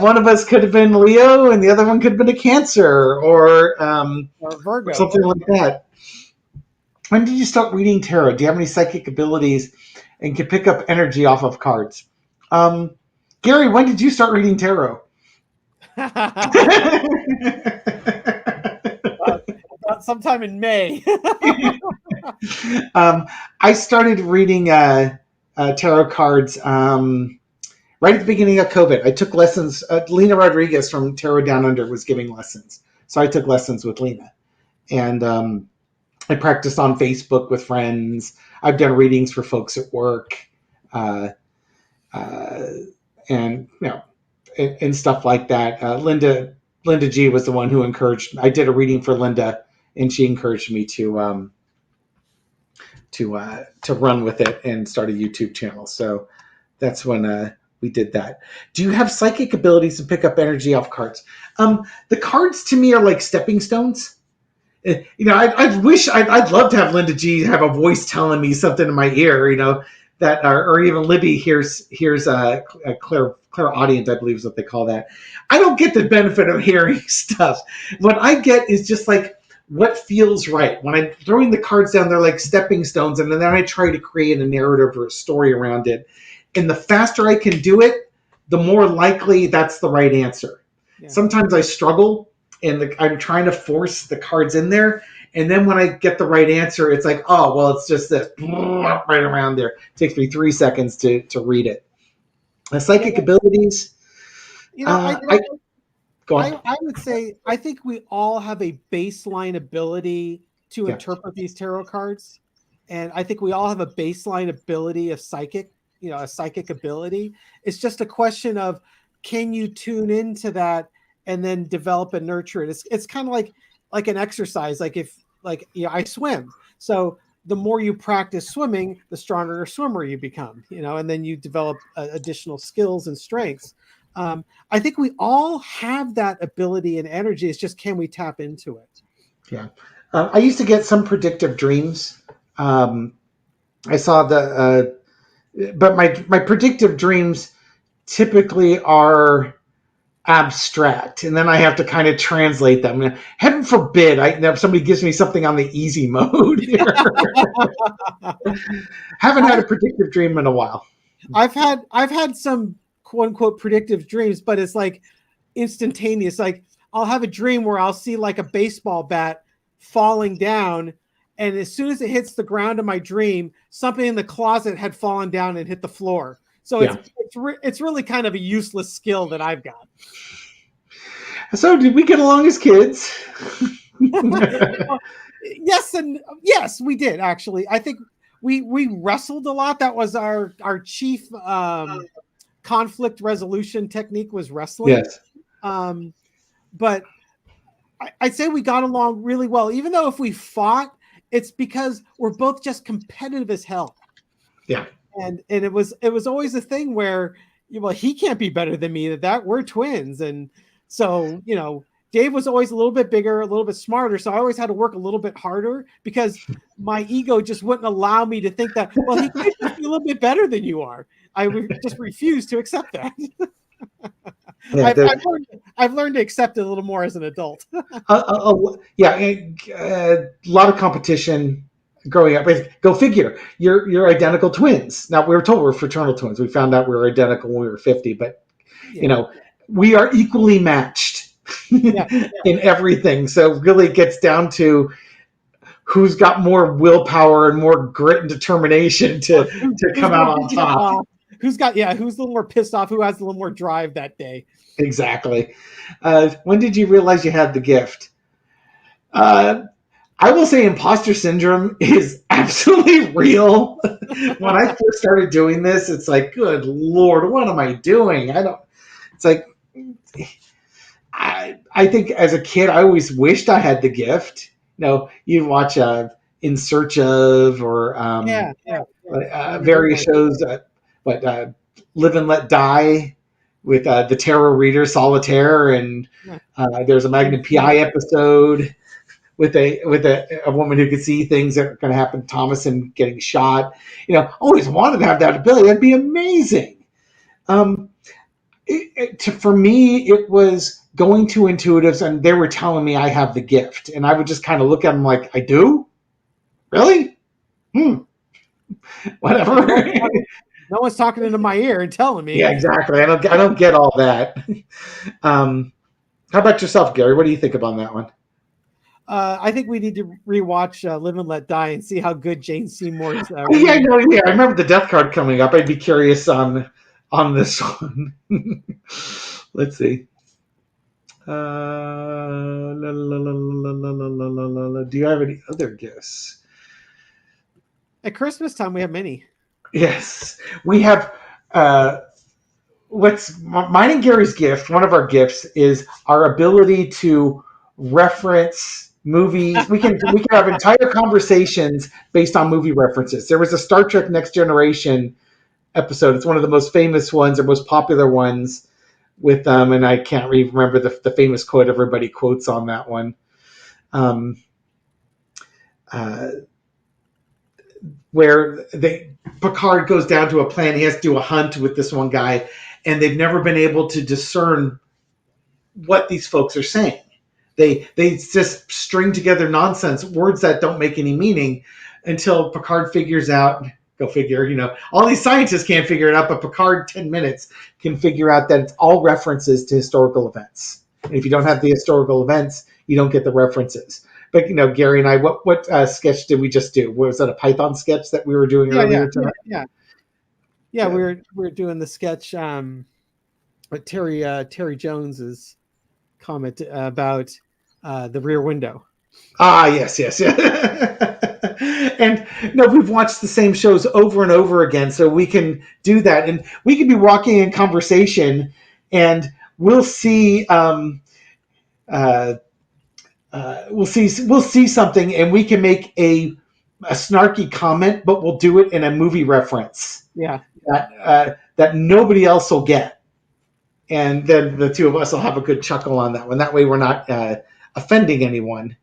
one of us could have been Leo and the other one could have been a Cancer or Virgo, something like that. When did you start reading tarot? Do you have any psychic abilities and can pick up energy off of cards? Gary, when did you start reading tarot? Sometime in May. I started reading tarot cards right at the beginning of COVID. I took lessons. Lena Rodriguez from Tarot Down Under was giving lessons. So I took lessons with Lena. And I practice on Facebook with friends. I've done readings for folks at work, uh, uh, and and stuff like that. Linda G was the one who encouraged. I did a reading for Linda, and she encouraged me to run with it and start a YouTube channel. So that's when we did that. Do you have psychic abilities to pick up energy off cards? The cards to me are like stepping stones. I'd love to have Linda G have a voice telling me something in my ear, that, or even Libby here's a clairaudient, I believe is what they call that. I don't get the benefit of hearing stuff. What I get is just like what feels right. When I'm throwing the cards down, they're like stepping stones, and then I try to create a narrative or a story around it. And the faster I can do it, the more likely that's the right answer. Yeah. Sometimes I struggle, and I'm trying to force the cards in there. And then when I get the right answer, it's like, oh, well, it's just this right around there. It takes me 3 seconds to read it. Psychic abilities. Go on. I would say I think we all have a baseline ability to interpret these tarot cards. And I think we all have a baseline ability of a psychic ability. It's just a question of, can you tune into that and then develop and nurture it? It's kind of like an exercise. I swim. So the more you practice swimming, the stronger swimmer you become, and then you develop additional skills and strengths. I think we all have that ability and energy. It's just, can we tap into it? Yeah. I used to get some predictive dreams. I saw but my predictive dreams typically are abstract, and then I have to kind of translate them. Heaven forbid if somebody gives me something on the easy mode. Haven't had a predictive dream in a while. I've had some quote unquote predictive dreams, but it's like instantaneous. Like I'll have a dream where I'll see like a baseball bat falling down, and as soon as it hits the ground in my dream, something in the closet had fallen down and hit the floor. So it's really kind of a useless skill that I've got. So did we get along as kids? Yes, we did actually. I think we wrestled a lot. That was our chief conflict resolution technique, was wrestling. Yes. But I'd say we got along really well. Even though if we fought, it's because we're both just competitive as hell. Yeah. And it was always a thing where, he can't be better than me, that we're twins. And so, Dave was always a little bit bigger, a little bit smarter. So I always had to work a little bit harder because my ego just wouldn't allow me to think that, well, he could just be a little bit better than you are. I would just refuse to accept that. I've learned to accept it a little more as an adult. A lot of competition growing up. Go figure. You're identical twins. Now, we were told we're fraternal twins. We found out we were identical when we were 50, but we are equally matched in everything. So really it gets down to who's got more willpower and more grit and determination to come out on top. Who's a little more pissed off, who has a little more drive that day. Exactly. When did you realize you had the gift? I will say imposter syndrome is absolutely real. When I first started doing this, it's like, good Lord, what am I doing? It's like, I think as a kid, I always wished I had the gift. You'd watch In Search Of or various shows, Live and Let Die with the tarot reader Solitaire, and there's a Magnum PI episode with a woman who could see things that are going to happen to Thomas and getting shot. Always wanted to have that ability. That'd be amazing. For me, it was going to intuitives, and they were telling me I have the gift, and I would just kind of look at them like, I do? Really? Whatever. No one's talking into my ear and telling me. Yeah, exactly. I don't get all that. How about yourself, Gary? What do you think about that one? I think we need to rewatch Live and Let Die and see how good Jane Seymour's. I remember the death card coming up. I'd be curious on this one. Let's see. Do you have any other gifts? At Christmas time, we have many. Yes, we have. What's mine and Gary's gift? One of our gifts is our ability to reference movies. We can have entire conversations based on movie references. There was a Star Trek Next Generation episode. It's one of the most famous ones or most popular ones with them, and I can't even remember the famous quote everybody quotes on that one. Um, uh, where Picard goes down to a planet. He has to do a hunt with this one guy, and they've never been able to discern what these folks are saying. They just string together nonsense, words that don't make any meaning, until Picard figures out. Go figure. All these scientists can't figure it out, but Picard, 10 minutes, can figure out that it's all references to historical events. And if you don't have the historical events, you don't get the references. But Gary and I, what sketch did we just do? Was that a Python sketch that we were doing earlier tonight? Yeah. We were doing the sketch. With Terry Jones's comment about the Rear Window. Yes. And we've watched the same shows over and over again, so we can do that, and we can be walking in conversation, and we'll see. We'll see something, and we can make a snarky comment, but we'll do it in a movie reference. Yeah. That nobody else will get, and then the two of us will have a good chuckle on that one. That way, we're not offending anyone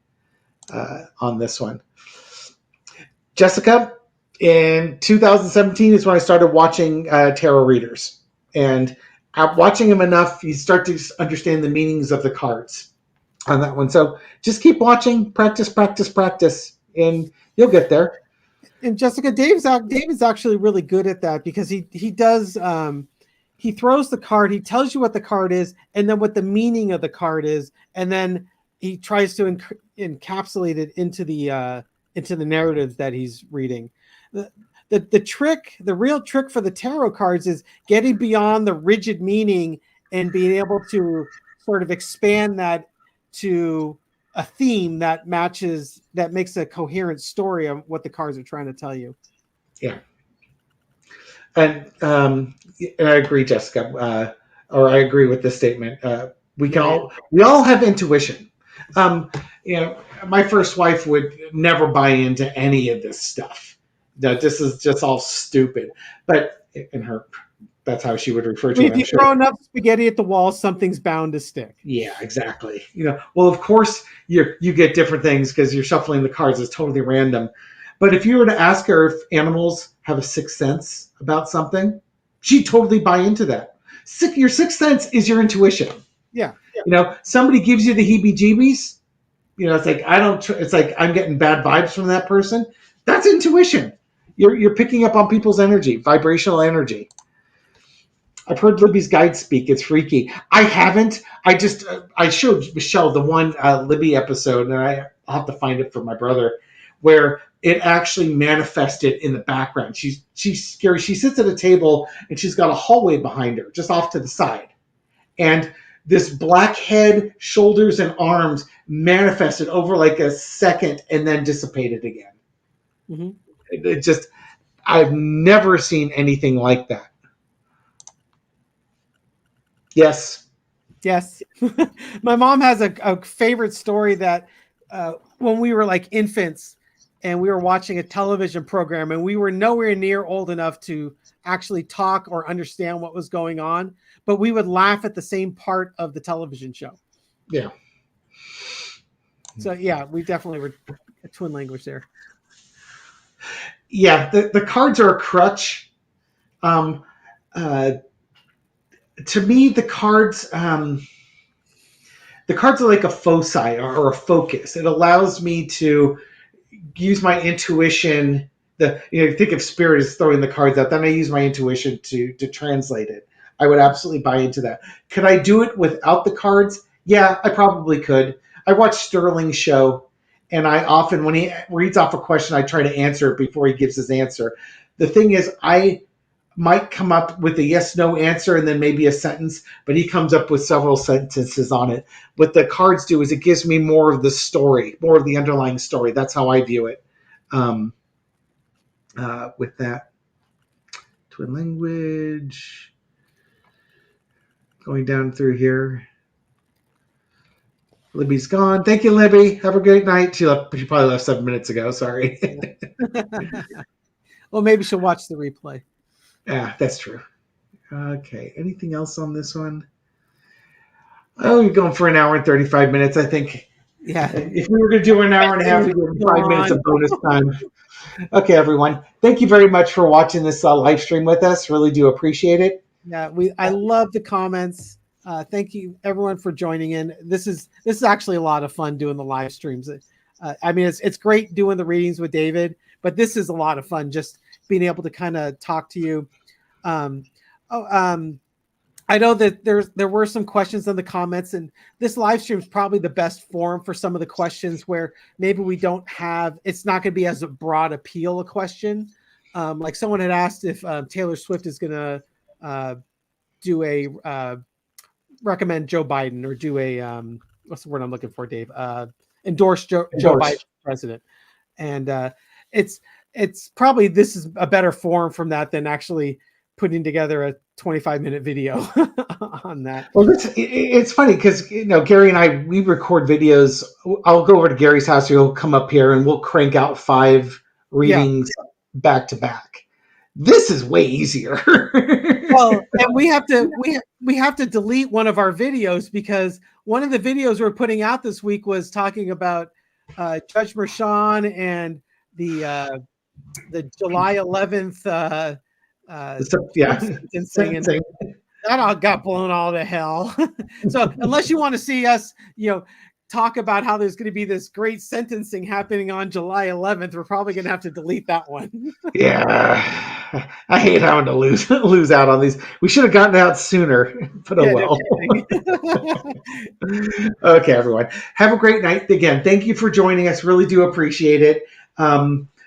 on this one. Jessica, in 2017 is when I started watching tarot readers, and watching them enough, you start to understand the meanings of the cards on that one. So just keep watching, practice, and you'll get there. And Jessica, Dave's actually really good at that, because he does he throws the card, he tells you what the card is, and then what the meaning of the card is, and then he tries to encapsulate it into the narratives that he's reading. The real trick for the tarot cards is getting beyond the rigid meaning and being able to sort of expand that to a theme that makes a coherent story of what the cards are trying to tell you. Yeah. And I agree, Jessica, or I agree with this statement. We all have intuition. My first wife would never buy into any of this stuff. This is just all stupid. But that's how she would refer to it. If you throw enough spaghetti at the wall, something's bound to stick. Yeah, exactly. Well, of course you get different things because you're shuffling the cards. It's totally random. But if you were to ask her if animals have a sixth sense about something, she'd totally buy into that. Your sixth sense is your intuition. Yeah. Somebody gives you the heebie-jeebies. It's like it's like I'm getting bad vibes from that person. That's intuition. You're picking up on people's energy, vibrational energy. I've heard Libby's guide speak. It's freaky. I haven't. I showed Michelle the one Libby episode, and I'll have to find it for my brother, where it actually manifested in the background. She's scary. She sits at a table, and she's got a hallway behind her, just off to the side. And this black head, shoulders, and arms manifested over like a second and then dissipated again. Mm-hmm. I've never seen anything like that. Yes. My mom has a favorite story that when we were like infants and we were watching a television program and we were nowhere near old enough to actually talk or understand what was going on, but we would laugh at the same part of the television show. Yeah. So yeah, we definitely were a twin language there. Yeah, the cards are a crutch. To me, the cards are like a foci or a focus. It allows me to use my intuition. Think of spirit as throwing the cards out. Then I use my intuition to translate it. I would absolutely buy into that. Could I do it without the cards? Yeah, I probably could. I watch Sterling's show, and I often, when he reads off a question, I try to answer it before he gives his answer. The thing is, might come up with a yes/no answer and then maybe a sentence, but he comes up with several sentences on it. What the cards do is it gives me more of the story, more of the underlying story. That's how I view it. With that, twin language, going down through here. Libby's gone. Thank you, Libby. Have a great night. She probably left 7 minutes ago. Sorry. Well, maybe she'll watch the replay. Yeah, that's true. Okay. Anything else on this one? Oh, you're going for an hour and 35 minutes, I think. Yeah. If we were going to do an hour and a half, we'd do 5 minutes of bonus time. Okay, everyone. Thank you very much for watching this live stream with us. Really do appreciate it. Yeah, I love the comments. Thank you, everyone, for joining in. This is actually a lot of fun doing the live streams. I mean, it's great doing the readings with David, but this is a lot of fun just being able to kind of talk to you. I know that there were some questions in the comments, and this live stream is probably the best forum for some of the questions where maybe we don't have. It's not going to be as a broad appeal a question. Like someone had asked if Taylor Swift is going to do a recommend Joe Biden or do a what's the word I'm looking for, Dave? Endorse Joe Biden president. And it's probably this is a better forum from that than actually putting together a 25-minute video on that. Well, it's funny because Gary and we record videos. I'll go over to Gary's house. He'll come up here and we'll crank out 5 readings back to back. This is way easier. Well, and we have to delete one of our videos because one of the videos we're putting out this week was talking about Judge Merchan and the July 11th sentencing. That all got blown all to hell. So unless you want to see us, talk about how there's going to be this great sentencing happening on July 11th, we're probably going to have to delete that one. Yeah. I hate having to lose out on these. We should have gotten out sooner, but well. Okay, everyone. Have a great night. Again, thank you for joining us. Really do appreciate it.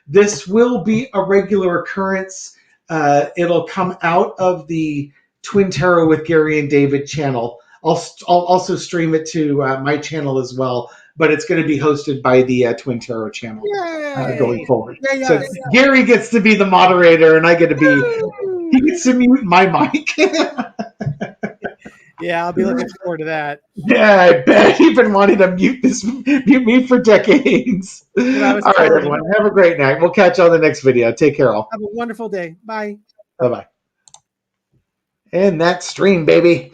This will be a regular occurrence. It'll come out of the Twin Tarot with Gary and David channel. I'll also stream it to my channel as well, but it's going to be hosted by the Twin Tarot channel going forward. So Gary gets to be the moderator, and I get to be. He gets to mute my mic. Yeah, I'll be looking forward to that. Yeah, I bet you've been wanting to mute me for decades. All right, everyone. Have a great night. We'll catch you on the next video. Take care, all. Have a wonderful day. Bye. Bye-bye. And that stream, baby.